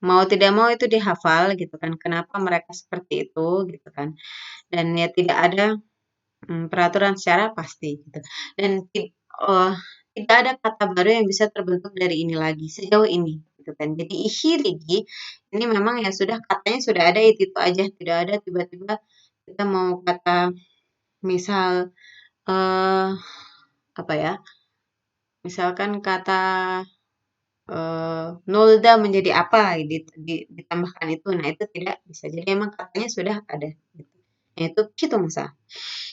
mau tidak mau itu dihafal gitu kan. Kenapa mereka seperti itu gitu kan. Dan ya tidak ada peraturan secara pasti gitu. Dan tidak ada kata baru yang bisa terbentuk dari ini lagi sejauh ini gitu kan. Jadi ihirigi ini memang ya sudah katanya sudah ada itu aja, tidak ada tiba-tiba kita mau kata misal apa ya? Misalkan kata nolda menjadi apa ditambahkan itu. Nah, itu tidak bisa. Jadi emang katanya sudah ada gitu. Yaitu kitongsa.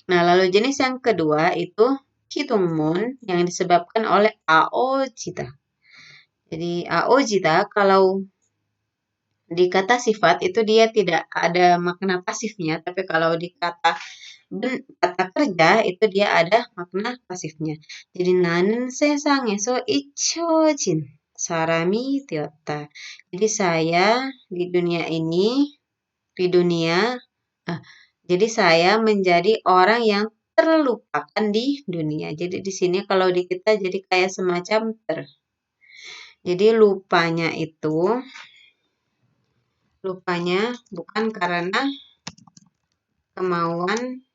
Nah, lalu jenis yang kedua itu kitongmun yang disebabkan oleh aojita. Jadi aojita kalau di kata sifat itu dia tidak ada makna pasifnya, tapi kalau di kata kerja itu dia ada makna pasifnya. Jadi na는 세상에서 잊혀진 사람이 되었다. Jadi saya di dunia ini, jadi saya menjadi orang yang terlupakan di dunia. Jadi di sini kalau di kita jadi kayak semacam Jadi lupanya bukan karena kemauan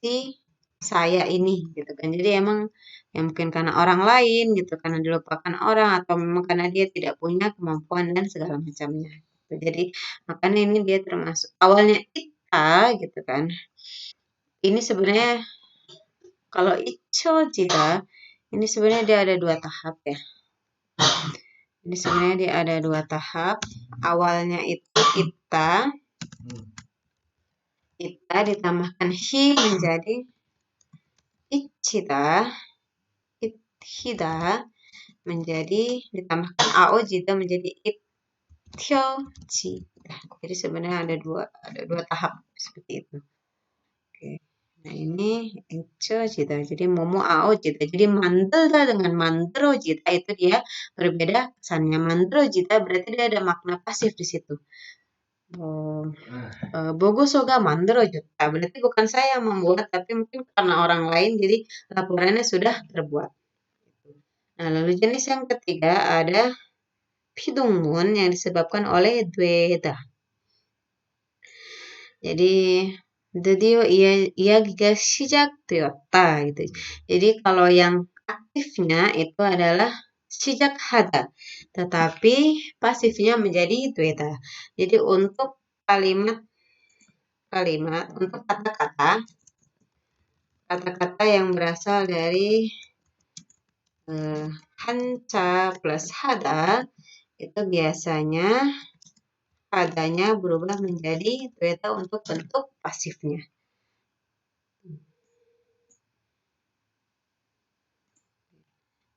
si saya ini gitu kan. Jadi emang ya mungkin karena orang lain gitu, karena dilupakan orang atau memang karena dia tidak punya kemampuan dan segala macamnya. Gitu. Jadi makanya ini dia termasuk awalnya kita gitu kan. Ini sebenarnya kalau Ichojita ini sebenarnya dia ada 2 tahap ya. Ini sebenarnya dia ada 2 tahap. Awalnya itu kita ditambahkan hi menjadi ichida, ithida menjadi ditambahkan aojida menjadi ityojida. Jadi sebenarnya ada dua tahap seperti itu. Oke. Nah ini ichojida. Jadi momo aojida. Jadi mandra dengan mandrojida itu dia berbeda kesannya. Mandrojida berarti dia ada makna pasif di situ. Bogoso ga mandrojita. Berarti bukan saya yang membuat, tapi mungkin karena orang lain, jadi laporannya sudah terbuat. Nah, lalu jenis yang ketiga ada pidungmun yang disebabkan oleh dweda. Jadi, 드디어 이야기가 시작되었다 gitu. Jadi kalau yang aktifnya itu adalah 시작하다, tetapi pasifnya menjadi dweda. Jadi untuk kalimat untuk kata-kata yang berasal dari hanca plus hada itu biasanya hadanya berubah menjadi dweda untuk bentuk pasifnya.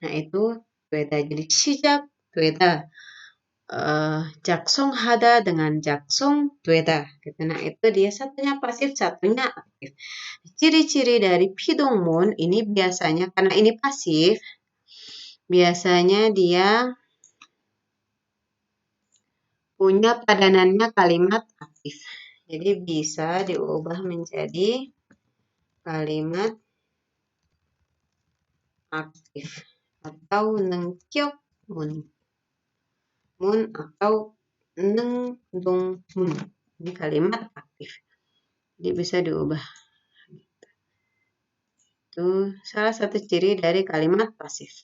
Nah itu dweda. Jadi sijak dweda. Jaksong hada dengan jaksong dweda. Gitu. Nah itu dia satunya pasif, satunya aktif. Ciri-ciri dari pidongmun ini biasanya karena ini pasif, biasanya dia punya padanannya kalimat aktif. Jadi bisa diubah menjadi kalimat aktif atau nengkyok mun. Mun atau nengdong mun. Ini kalimat aktif. Jadi bisa diubah. Itu salah satu ciri dari kalimat pasif.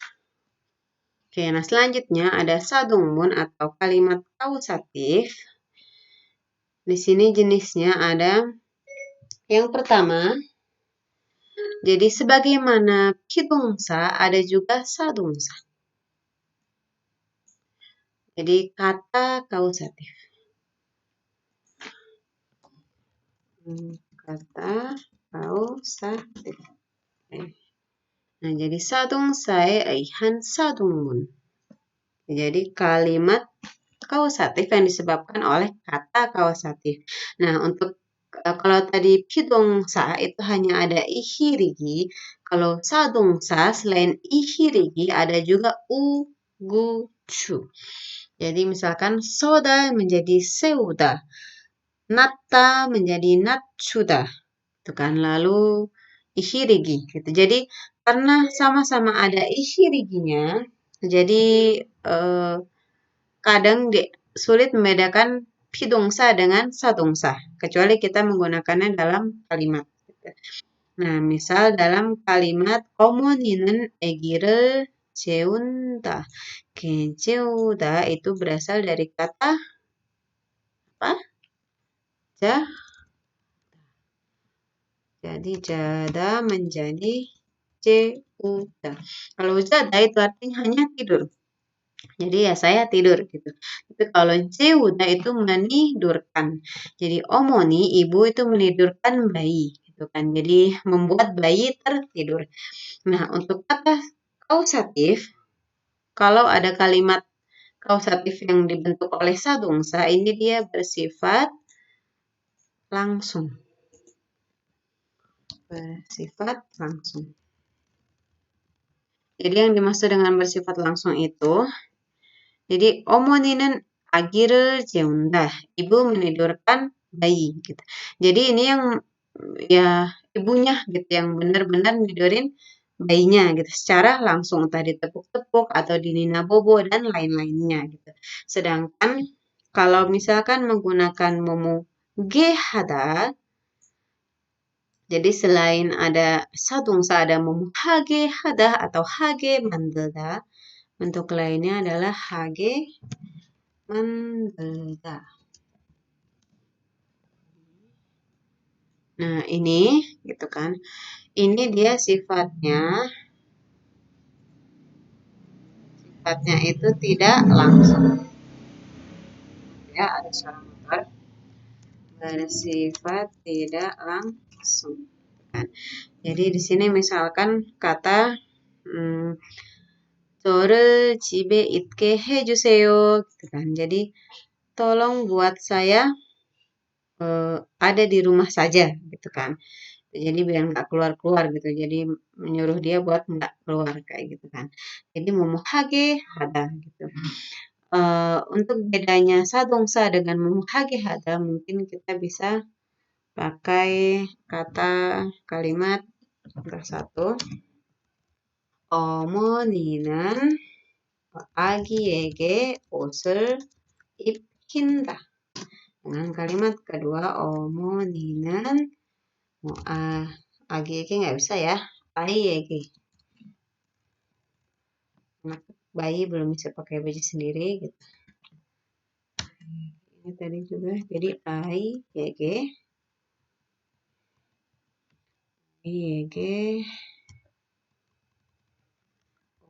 Oke, nah selanjutnya ada sadongmun atau kalimat kausatif. Di sini jenisnya ada yang pertama. Jadi sebagaimana pidongsa ada juga sadongsa. Jadi kata kausatif. Kata kausatif. Nah, jadi sadongsae aihan sadongmun. Jadi kalimat kausatif yang disebabkan oleh kata kausatif. Nah, untuk kalau tadi pidongsa itu hanya ada ihirigi, kalau sadongsa selain ihirigi ada juga uguchu. Jadi misalkan soda menjadi seuda, natta menjadi natsuda, itu kan. Lalu ihirigi gitu. Jadi karena sama-sama ada ihiriginya, jadi kadang sulit membedakan pidongsa dengan sadongsa, kecuali kita menggunakannya dalam kalimat. Nah, misal dalam kalimat 어머니는 아기를 재운다. 재우다 itu berasal dari kata apa? Jadi jada menjadi jeuda. Kalau jada itu artinya hanya tidur. Jadi ya saya tidur gitu. Tapi kalau jeuda itu menidurkan. Jadi omoni ibu itu menidurkan bayi gitu kan. Jadi membuat bayi tertidur. Nah, untuk kata kausatif, kalau ada kalimat kausatif yang dibentuk oleh sadongsa, ini dia bersifat langsung. Bersifat langsung. Jadi yang dimaksud dengan bersifat langsung itu, jadi 어머니는 아기를 재운다. Ibu menidurkan bayi. Gitu. Jadi ini yang ya ibunya gitu yang benar-benar nidurin bayinya gitu secara langsung, entah ditepuk-tepuk atau dinina bobo dan lain-lainnya gitu. Sedangkan kalau misalkan menggunakan momo gehada, jadi selain ada sadungsa ada momo hage hada atau hage mandelda, bentuk lainnya adalah hage mandelda. Nah, ini gitu kan. Ini dia sifatnya itu tidak langsung. Ya, ada suara motor. Bersifat tidak langsung. Kan. Jadi di sini misalkan kata toru jibe itke hejuseyo gitu kan. Jadi tolong buat saya ada di rumah saja gitu kan. Jadi biar nggak keluar-keluar gitu. Jadi menyuruh dia buat nggak keluar kayak gitu kan. Jadi momohage hada gitu. Untuk bedanya sadongsa dengan momohage hada mungkin kita bisa pakai kata kalimat satu. 어머니는 아기에게 옷을 입힌다. Dengan kalimat kedua, 어머니는 아기에게 nggak bisa ya, 아이에게. Anak bayi belum bisa pakai baju sendiri gitu. Ini tadi juga, jadi 아이에게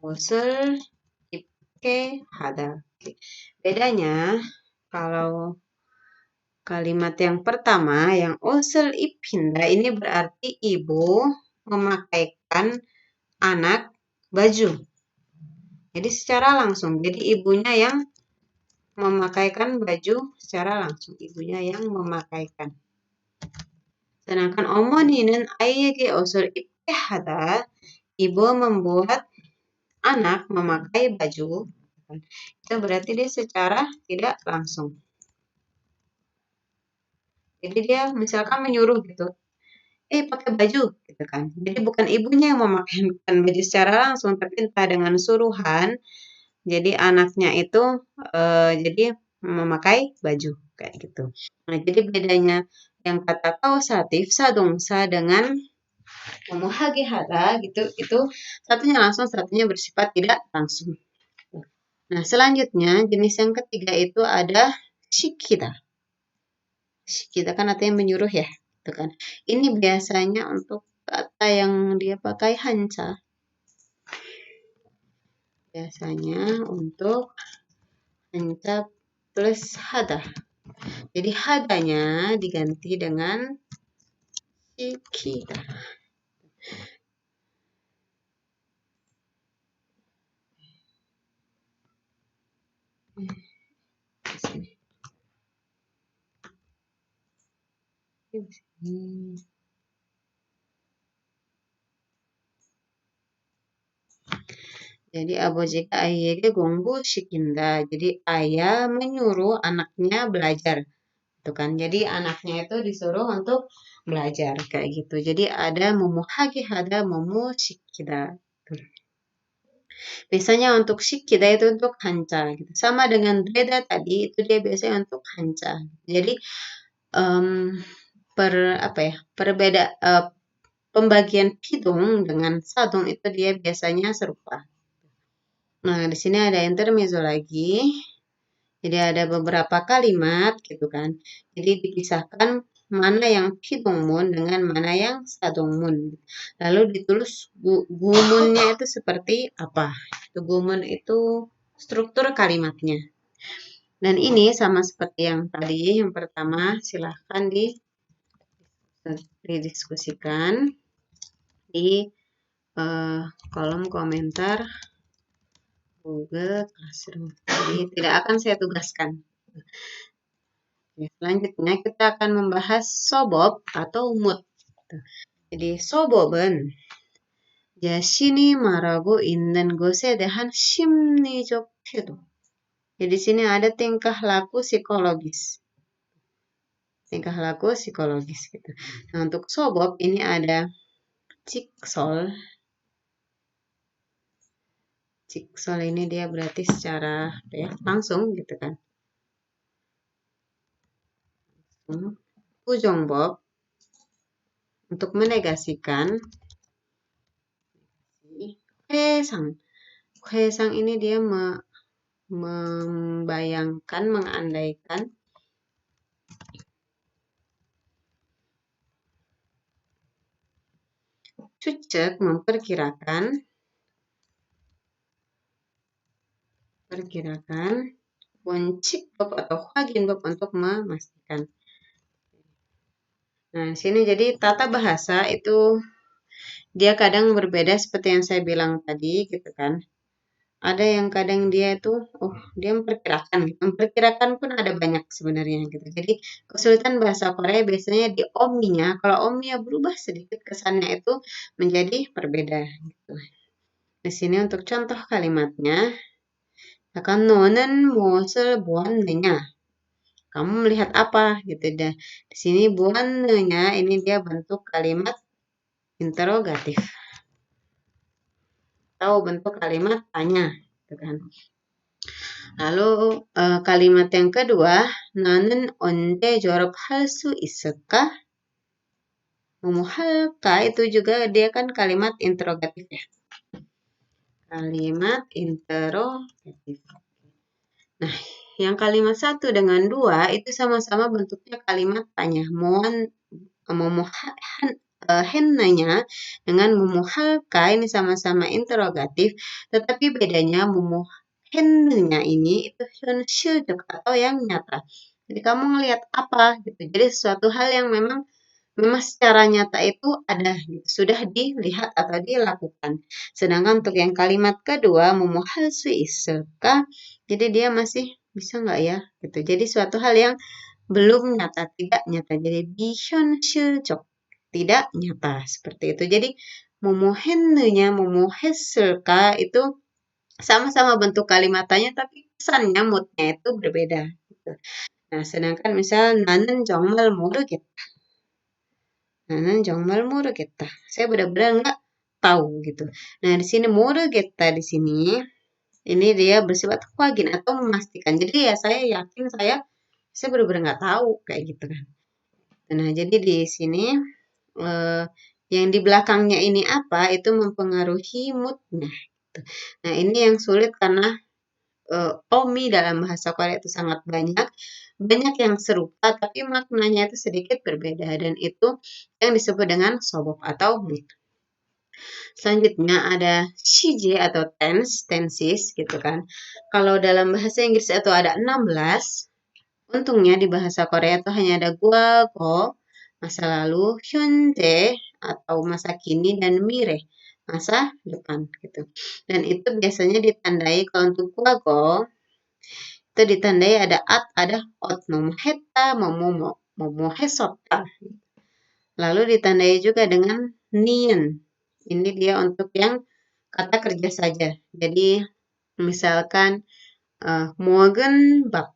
옷을 입게 하다. Bedanya kalau kalimat yang pertama yang 옷을 입힌다 ini berarti ibu memakaikan anak baju. Jadi secara langsung. Jadi ibunya yang memakaikan baju secara langsung. Ibunya yang memakaikan. Sedangkan 어머니는 아이에게 옷을 입게 하다. Ibu membuat anak memakai baju. Itu berarti dia secara tidak langsung. Jadi dia misalkan menyuruh gitu. Pakai baju gitu kan. Jadi bukan ibunya yang memakaikan baju secara langsung, tapi entah dengan suruhan. Jadi anaknya itu jadi memakai baju kayak gitu. Nah, jadi bedanya yang kata kausatif sadongsa dengan momohage hada gitu itu satunya langsung, satunya bersifat tidak langsung. Nah, selanjutnya jenis yang ketiga itu ada shikida. Shikida kan artinya menyuruh ya, gitu kan. Ini biasanya untuk kata yang dia pakai hanca. Biasanya untuk hanca plus hada. Jadi hadanya diganti dengan shikida. Jadi abojika ayege gongbu shikinda. Jadi ayah menyuruh anaknya belajar. Gitu kan. Jadi anaknya itu disuruh untuk belajar kayak gitu. Jadi ada momohage hada momo shikida. Biasanya untuk shikida itu untuk hanca gitu. Sama dengan dreda tadi itu dia biasanya untuk hanca. Jadi pembagian pidung dengan sadung itu dia biasanya serupa. Nah, di sini ada intermezzo lagi. Jadi ada beberapa kalimat gitu kan. Jadi dipisahkan mana yang pidungmun dengan mana yang sadungmun. Lalu ditulis gumunnya itu seperti apa. Gumun itu struktur kalimatnya. Dan ini sama seperti yang tadi, yang pertama silahkan didiskusikan di kolom komentar Google Classroom. Jadi tidak akan saya tugaskan. Selanjutnya kita akan membahas sobob atau mood. Jadi sobob은 자신이 말하고 있는 것에 대한 심리적 태도. Jadi di sini ada tingkah laku psikologis. tingkah laku psikologis gitu. Nah, untuk sobob ini ada ciksol. Ciksol ini dia berarti secara ya, langsung gitu kan. Pujongbok untuk menegasikan. Hwesang. Hwesang ini dia membayangkan, mengandaikan. Cucek memperkirakan. Woncikbab atau hwaginbab untuk memastikan. Nah, di sini jadi tata bahasa itu dia kadang berbeda seperti yang saya bilang tadi gitu kan. Ada yang kadang dia itu, dia memperkirakan. Memperkirakan pun ada banyak sebenarnya gitu. Jadi kesulitan bahasa Korea biasanya di omnya. Kalau omnya berubah sedikit kesannya itu menjadi berbeda gitu. Di sini untuk contoh kalimatnya, akan 너는 무엇을 보았느냐? Kamu melihat apa gitu dah. Di sini 보았느냐 ini dia bentuk kalimat interrogatif atau bentuk kalimat tanya gitu kan. Lalu kalimat yang kedua, 나는 언제 졸업할 수 있을까? 할까 itu juga dia kan kalimat interrogatif ya. Kalimat interrogatif. Nah, yang kalimat 1 dengan 2 itu sama-sama bentuknya kalimat tanya. Hennanya dengan halka ini sama-sama interrogatif, tetapi bedanya hennnya ini itu hyunshilduk atau yang nyata. Jadi kamu ngelihat apa gitu. Jadi sesuatu hal yang memang secara nyata itu ada gitu, sudah dilihat atau dilakukan. Sedangkan untuk yang kalimat kedua hal suiselka, jadi dia masih bisa nggak ya gitu. Jadi suatu hal yang belum nyata, tidak nyata. Jadi bihon shiljok, tidak nyata seperti itu. Jadi momohennya, momoheselka itu sama-sama bentuk kalimatnya tapi kesannya, moodnya itu berbeda. Gitu. Nah, sedangkan misal nanen 정말 모르겠다. Nanen 정말 모르겠다. Saya benar-benar nggak tahu gitu. Nah, di sini morugetta di sini ini dia bersifat wagin atau memastikan. Jadi ya saya yakin saya benar-benar nggak tahu kayak gitu kan. Nah, jadi di sini yang di belakangnya ini apa itu mempengaruhi moodnya. Gitu. Nah, ini yang sulit karena omi dalam bahasa Korea itu sangat banyak yang serupa tapi maknanya itu sedikit berbeda dan itu yang disebut dengan sobok atau mood. Selanjutnya ada CJ atau tenses gitu kan. Kalau dalam bahasa Inggris itu ada 16. Untungnya di bahasa Korea itu hanya ada guago, masa lalu, hyunjae atau masa kini dan mire, masa depan gitu. Dan itu biasanya ditandai kalau untuk guago itu ditandai ada ada ot, momoheta, momohesota. Lalu ditandai juga dengan nien. Ini dia untuk yang kata kerja saja. Jadi misalkan morgen bak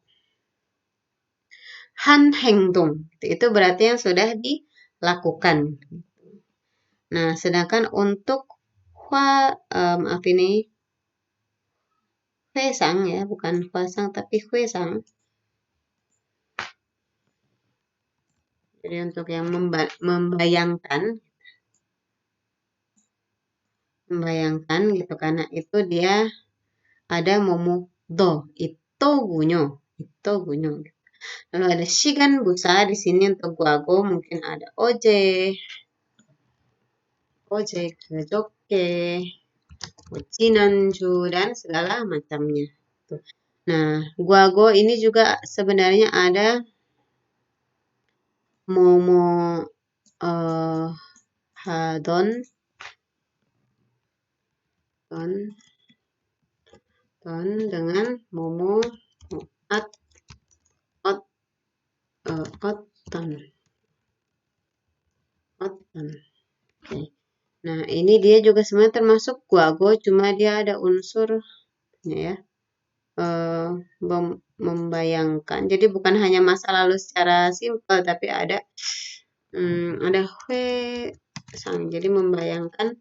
han hengdong itu berarti yang sudah dilakukan. Nah, sedangkan untuk maaf ini huesang ya, bukan huasang tapi huesang. Jadi untuk yang membayangkan gitu karena itu dia ada do itu gunyo. Lalu ada shigan busa di sini untuk guago mungkin ada kejoke, cinanju dan segala macamnya. Nah, guago ini juga sebenarnya ada momo hadon dengan momo oton. Okay. Nah, ini dia juga sebenarnya termasuk guago, cuma dia ada unsur ya, membayangkan. Jadi bukan hanya masa lalu secara simpel, tapi ada hue sang. Jadi membayangkan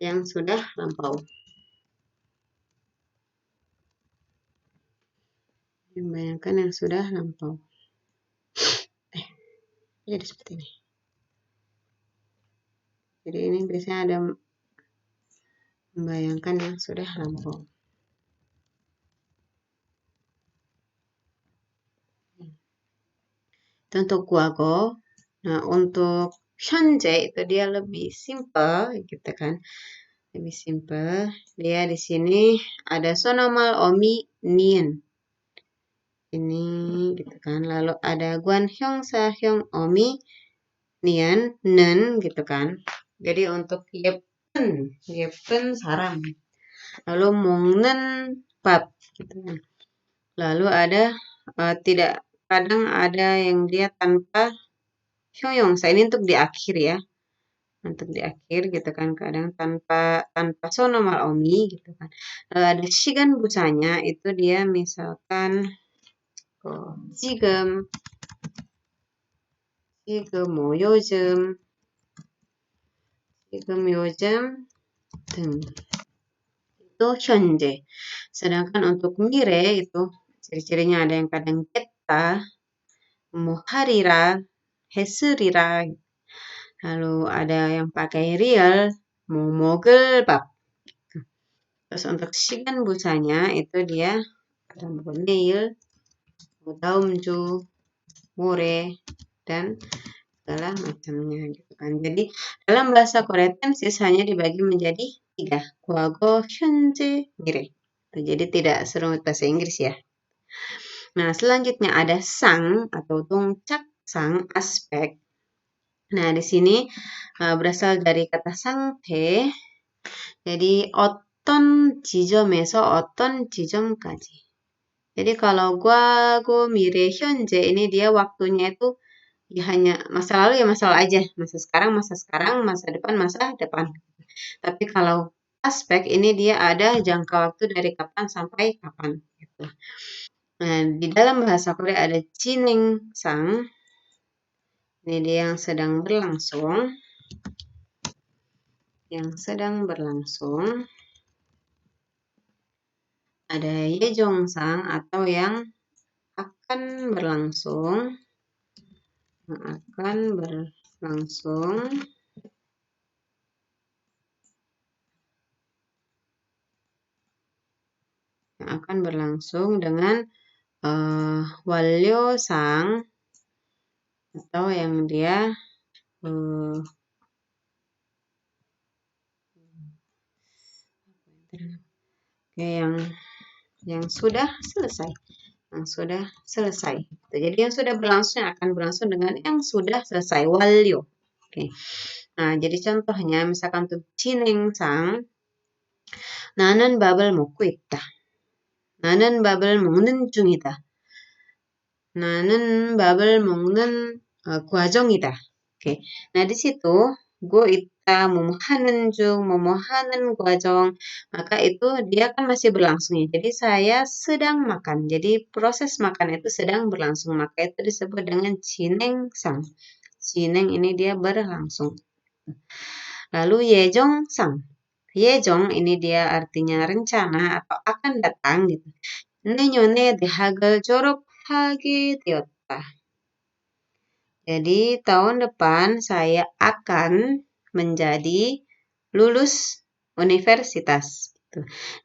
yang sudah lampau. Membayangkan yang sudah lampau. Jadi seperti ini. Jadi ini biasanya ada membayangkan yang sudah lampau. Itu untuk guago. Nah, untuk 현재 itu dia lebih simple gitu kan. Lebih simple. Dia di sini ada sonomal omi nien. Ini gitu kan. Lalu ada guan hyong sa hyong omi nian nen gitu kan. Jadi untuk yepen sarang. Lalu mongnen pap gitu kan. Lalu ada tidak, kadang ada yang dia tanpa hyong. Ini untuk di akhir ya. Untuk di akhir gitu kan, kadang tanpa sonomal omi gitu kan. Lalu ada shigan busanya itu dia misalkan 지금 뭐 요즘 등 itu 현재. Sedangkan untuk mire itu ciri-cirinya ada yang kadang kita, 뭐 하리라, 했으리라. Lalu ada yang pakai real, mau mogel bab. Terus untuk 시간 busanya itu dia ada neil, daumju, more, dan segala macamnya gitu kan. Jadi dalam bahasa Korea tensis hanya dibagi menjadi 3, 과거, 현재, 미래. Jadi tidak serumit bahasa Inggris ya. Nah, selanjutnya ada sang atau dongcak sang aspek. Nah, di sini berasal dari kata 상태. Jadi 어떤 지점에서 어떤 지점까지. Jadi kalau 과거, 미래, 현재 ini dia waktunya itu ya hanya masa lalu ya masa lalu aja, masa sekarang, masa depan, masa depan. Tapi kalau aspek ini dia ada jangka waktu dari kapan sampai kapan gitu. Nah, di dalam bahasa Korea ada jineng sang. Ini dia yang sedang berlangsung. Yang sedang berlangsung. Ada yejong sang atau yang akan berlangsung. Yang akan berlangsung. Yang akan berlangsung dengan walyo sang atau yang dia yang sudah selesai, Jadi yang sudah berlangsung akan berlangsung dengan yang sudah selesai, walyo. Oke. Nah, jadi contohnya misalkan untuk 진행상 나는 밥을 먹고 있다. 나는 밥을 먹는 중이다. 나는 밥을 먹는 과정이다. Oke. Nah, di situ gue ita mau hanen jung, mau hanen guajong, maka itu dia kan masih berlangsung ya. Jadi saya sedang makan. Jadi proses makan itu sedang berlangsung. Maka itu disebut dengan jineng sang. Jineng ini dia berlangsung. Lalu yejong sang. Yejong ini dia artinya rencana atau akan datang gitu. 내년에 대학을 졸업하게 되었다. Jadi tahun depan saya akan menjadi lulus universitas.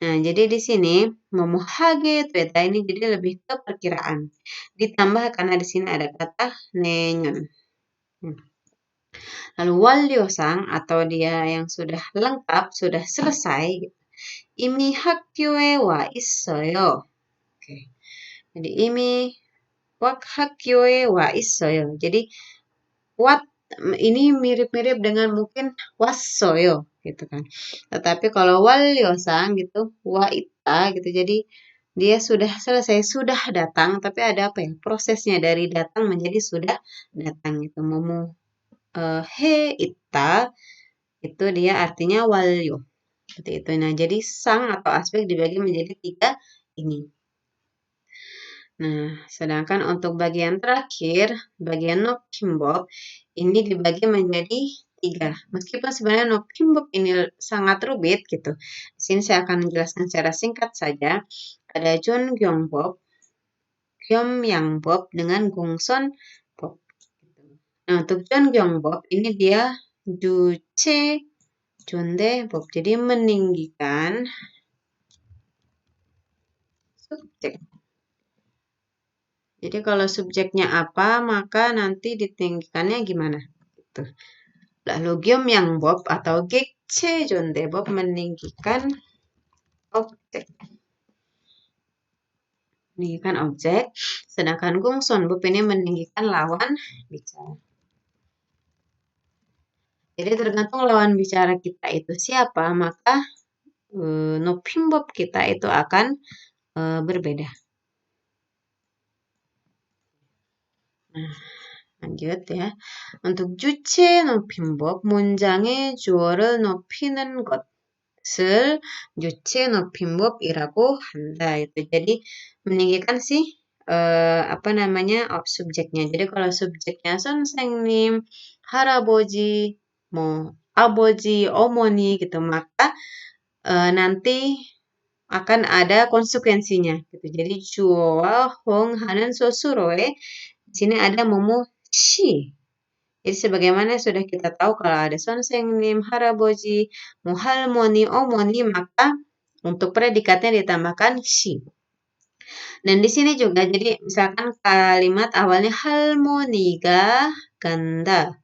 Nah, jadi di sini memuhage beta ini jadi lebih ke perkiraan. Ditambah karena di sini ada kata nenyon. Lalu walyosang atau dia yang sudah lengkap, sudah selesai. Imi 학교에 와 있어요. Oke. Jadi imi 학교에 와 있어요. Jadi ini mirip-mirip dengan mungkin wassoyo gitu kan. Tetapi kalau walyosang gitu, waita gitu. Jadi dia sudah selesai, sudah datang, tapi ada apa ya? Prosesnya dari datang menjadi sudah datang gitu. He ita itu dia artinya walyo. Seperti itu. Nah, jadi sang atau aspek dibagi menjadi 3 ini. Nah, sedangkan untuk bagian terakhir, bagian Nopimbob, ini dibagi menjadi 3. Meskipun sebenarnya Nopimbob ini sangat rumit gitu. Di sini saya akan menjelaskan secara singkat saja. Ada Jeongyongbob, Gyeomyangbob dengan Gongseonbob. Nah, untuk Jeongyongbob ini dia Juche Jondebob. Jadi meninggikan subjek. Jadi kalau subjeknya apa, maka nanti ditinggikannya gimana? Gitu. Lalu Gyeomyangbob atau Gekche Jondebob meninggikan objek. Meninggikan objek, sedangkan Gongseonbob ini meninggikan lawan bicara. Jadi tergantung lawan bicara kita itu siapa, maka Nopimbob kita itu akan berbeda. Nah, lanjut ya. untuk 주체 높임법, 문장의 주어를 높이는 것을 주체 높임법이라고 한다. Itu jadi meninggikan si apa namanya subjeknya. Jadi kalau subjeknya 선생님, 할아버지, 뭐 아버지, 어머니 gitu, maka nanti akan ada konsekuensinya gitu. Jadi 주어와 호응하는 소수로의 di sini ada momo shi. Jadi sebagaimana sudah kita tahu kalau ada 선생님, 할아버지, mau 할머니, 어머니, maka untuk predikatnya ditambahkan shi. Dan di sini juga jadi misalkan kalimat awalnya 할머니가 간다.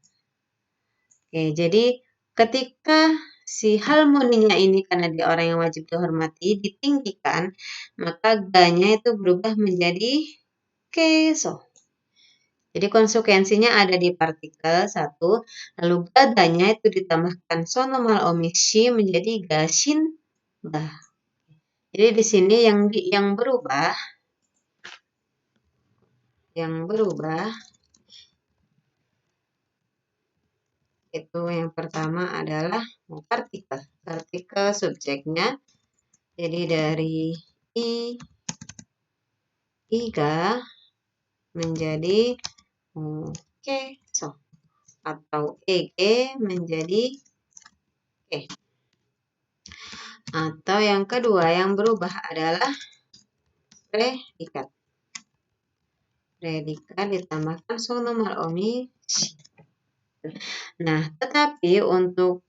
Oke, jadi ketika si harmoninya ini karena dia orang yang wajib dihormati ditinggikan, maka ga-nya itu berubah menjadi keso. Jadi konsekuensinya ada di partikel 1, lalu ga-nya itu ditambahkan sonomal omishi menjadi gashin bah. Jadi di sini yang berubah itu yang pertama adalah partikel. Partikel subjeknya. Jadi dari iga menjadi keso atau ege menjadi ke. Atau yang kedua yang berubah adalah predikat. Predikat ditambahkan sonomal omishi. Nah, tetapi untuk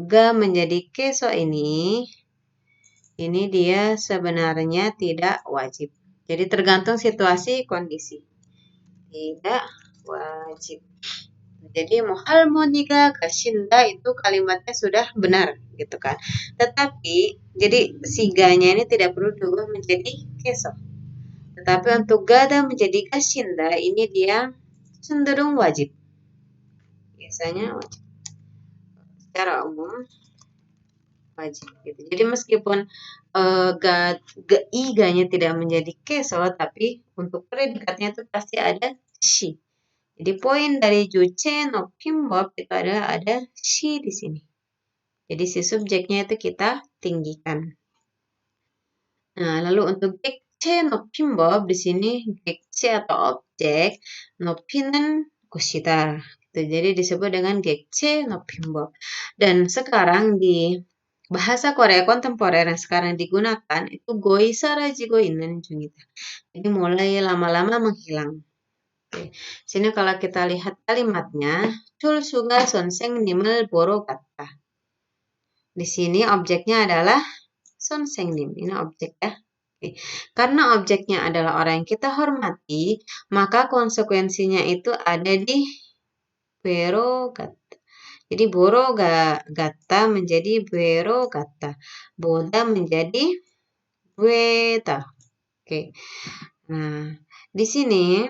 ga menjadi keso ini dia sebenarnya tidak wajib. Jadi tergantung situasi kondisi. Tidak wajib. Jadi mau harmonika gashinda itu kalimatnya sudah benar gitu kan. Tetapi jadi siganya ini tidak perlu diubah menjadi keso. Tetapi untuk gada menjadi gashinda ini dia cenderung wajib. Biasanya wajib. Secara umum wajib gitu. Jadi meskipun iganya tidak menjadi keso, tapi untuk predikatnya itu pasti ada shi. Jadi poin dari juche nopimbob itu adalah ada shi di sini. Jadi si subjeknya itu kita tinggikan. Nah, lalu untuk gekche nopimbob di sini gekche atau objek, nopi는 곳이다. Gitu. Jadi disebut dengan gekche nopimbob. Dan sekarang di bahasa Korea kontemporer yang sekarang digunakan itu goi sarajigo 있는 중이다. Jadi mulai lama-lama menghilang. Oke. Sini kalau kita lihat kalimatnya, 철수가 선생님을 보러 갔다. Di sini objeknya adalah 선생님. Ini objek ya. Oke. Karena objeknya adalah orang yang kita hormati, maka konsekuensinya itu ada di 보러 갔다. Jadi boro gata menjadi buero gata. Boda menjadi bueta. Oke. Nah, di sini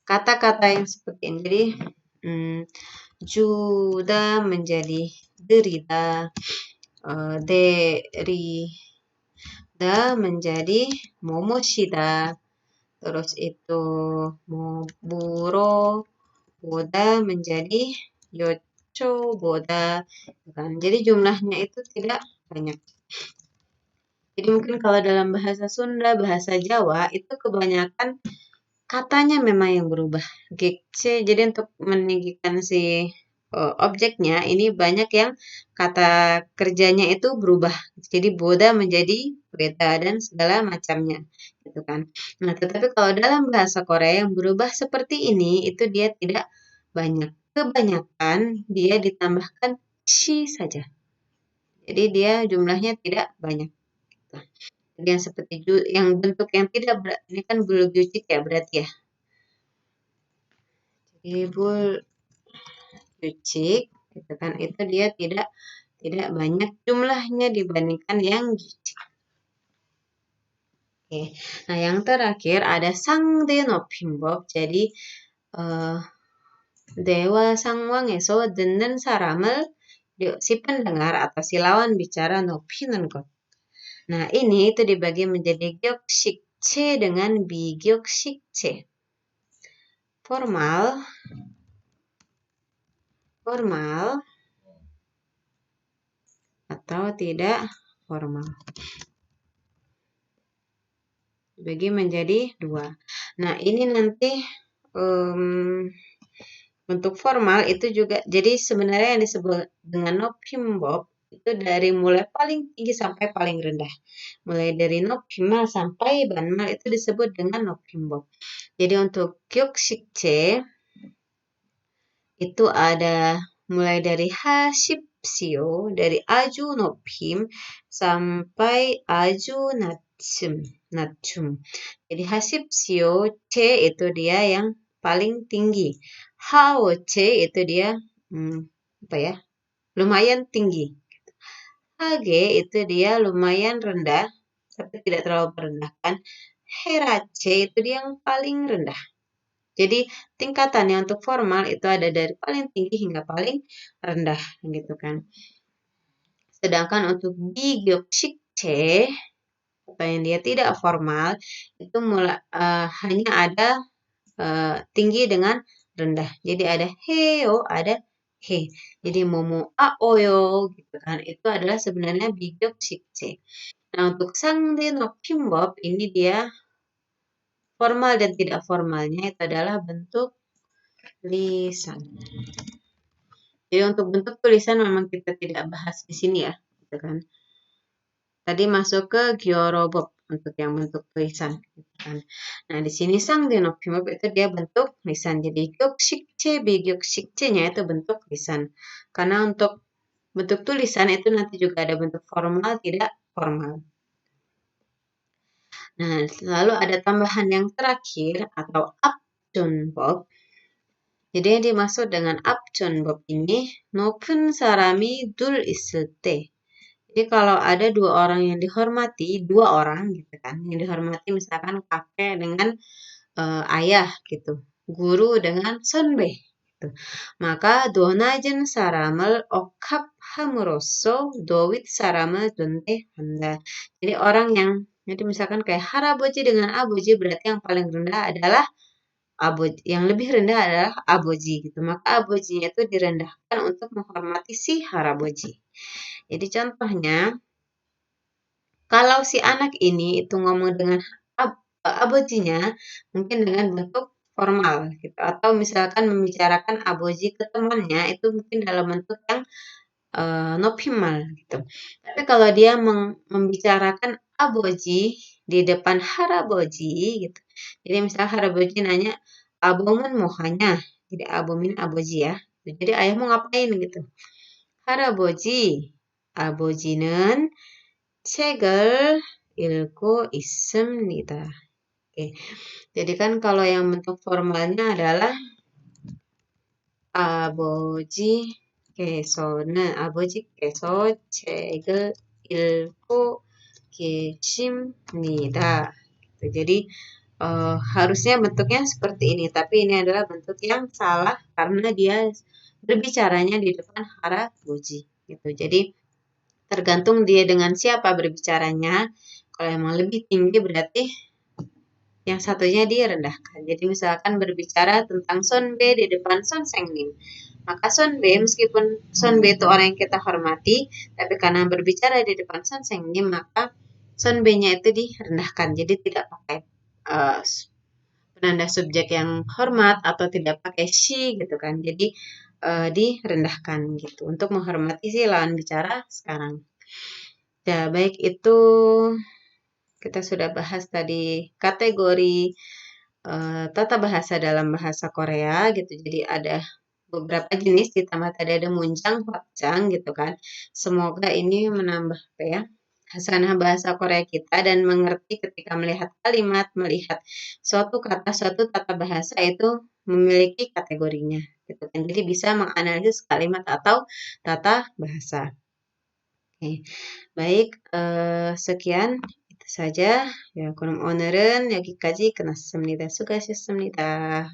kata-kata yang seperti ini. Jadi juda menjadi derida. Derida menjadi momoshida. Terus itu moburo boda menjadi yocho boda. Kan? Jadi jumlahnya itu tidak banyak. Jadi mungkin kalau dalam bahasa Sunda, bahasa Jawa itu kebanyakan katanya memang yang berubah. Gekce, jadi untuk meninggikan si objeknya ini banyak yang kata kerjanya itu berubah. Jadi boda menjadi beta dan segala macamnya, gitu kan. Nah, tetapi kalau dalam bahasa Korea yang berubah seperti ini itu dia tidak banyak. Kebanyakan dia ditambahkan shi saja. Jadi dia jumlahnya tidak banyak. Nah, jadi yang seperti yang bentuk yang tidak ini kan bulu jucik ya berarti ya. Jadi jucik gitu kan itu dia tidak banyak jumlahnya dibandingkan yang jucik. Oke. Nah, yang terakhir ada sangde no pimbob. Jadi dewa 상황에서 듣는 사람을 si pendengar atau si lawan bicara 높이는 것. Nah, ini itu dibagi menjadi gyoksikche dengan bigyoksikche. Formal, atau tidak formal. Dibagi menjadi dua. Nah, ini nanti bentuk formal itu juga, jadi sebenarnya yang disebut dengan nopimbob itu dari mulai paling tinggi sampai paling rendah. Mulai dari nopimal sampai banmal itu disebut dengan nopimbob. Jadi untuk gyoksikche itu ada mulai dari hasipsio, dari aju nopim sampai aju natchum. Jadi hasipsio C itu dia yang paling tinggi. Hao C itu dia apa ya? Lumayan tinggi. HG itu dia lumayan rendah, tapi tidak terlalu merendahkan. Hera C itu dia yang paling rendah. Jadi tingkatannya untuk formal itu ada dari paling tinggi hingga paling rendah gitu kan. Sedangkan untuk bigyoksikche atau yang dia tidak formal itu hanya ada tinggi dengan rendah. Jadi ada heo, ada he. Jadi momo aoyo gitu kan. Itu adalah sebenarnya bigyoksikche. Nah, untuk sangde no pimbob ini dia formal dan tidak formalnya itu adalah bentuk lisan. Jadi untuk bentuk tulisan memang kita tidak bahas di sini ya, gitu kan. Tadi masuk ke gyorobob untuk yang bentuk tulisan, gitu kan. Nah, di sini sang denopimob itu dia bentuk lisan. Jadi gyoksikche, bigyoksikche-nya itu bentuk lisan. Karena untuk bentuk tulisan itu nanti juga ada bentuk formal, tidak formal. Nah, lalu ada tambahan yang terakhir atau abjonbob. Jadi yang dimaksud dengan abjonbob ini 높은 사람이 둘 있을 때. Jadi kalau ada dua orang yang dihormati, dua orang gitu kan, yang dihormati misalkan kakek dengan ayah gitu, guru dengan sonbe gitu. Maka 도나진 사람을 억압함으로써 도윗 사람을 존대한다. Jadi orang yang jadi misalkan kayak haraboji dengan aboji berarti yang paling rendah adalah aboji, yang lebih rendah adalah aboji gitu. Maka abojinya itu direndahkan untuk menghormati si haraboji. Jadi contohnya, kalau si anak ini itu ngomong dengan abojinya, mungkin dengan bentuk formal gitu. Atau misalkan membicarakan aboji ke temannya, itu mungkin dalam bentuk yang nopimal gitu. Tapi kalau dia membicarakan aboji di depan haraboji gitu. Jadi misalnya haraboji nanya, abomun mohanya. Jadi abomin aboji ya. Jadi ayah mau ngapain gitu. Haraboji, abo지는 책을 읽고 있습니다. Oke. Jadi kan kalau yang bentuk formalnya adalah 아버지께서 책을 읽고 계십니다. Jadi harusnya bentuknya seperti ini, tapi ini adalah bentuk yang salah karena dia berbicaranya di depan haraboji gitu. Jadi tergantung dia dengan siapa berbicaranya. Kalau emang lebih tinggi berarti yang satunya direndahkan. Jadi misalkan berbicara tentang sonbe di depan sonsengnim. Maka sonbe meskipun sonbe itu orang yang kita hormati, tapi karena berbicara di depan sonsengnim maka Sonbe-nya itu direndahkan, jadi tidak pakai uh, penanda subjek yang hormat atau tidak pakai she gitu kan. Jadi direndahkan gitu untuk menghormati si lawan bicara sekarang. Ya, baik itu kita sudah bahas tadi kategori tata bahasa dalam bahasa Korea gitu. Jadi ada beberapa jenis ditambah tadi ada munjang, hwapjang gitu kan. Semoga ini menambah apa ya? Hasanah bahasa Korea kita dan mengerti ketika melihat kalimat, melihat suatu kata, suatu tata bahasa itu memiliki kategorinya gitu kan. Jadi bisa menganalisis kalimat atau tata bahasa. Oke. Baik, sekian itu saja. Ya, 그럼 오늘은 여기까지 끝났습니다. 수고하셨습니다.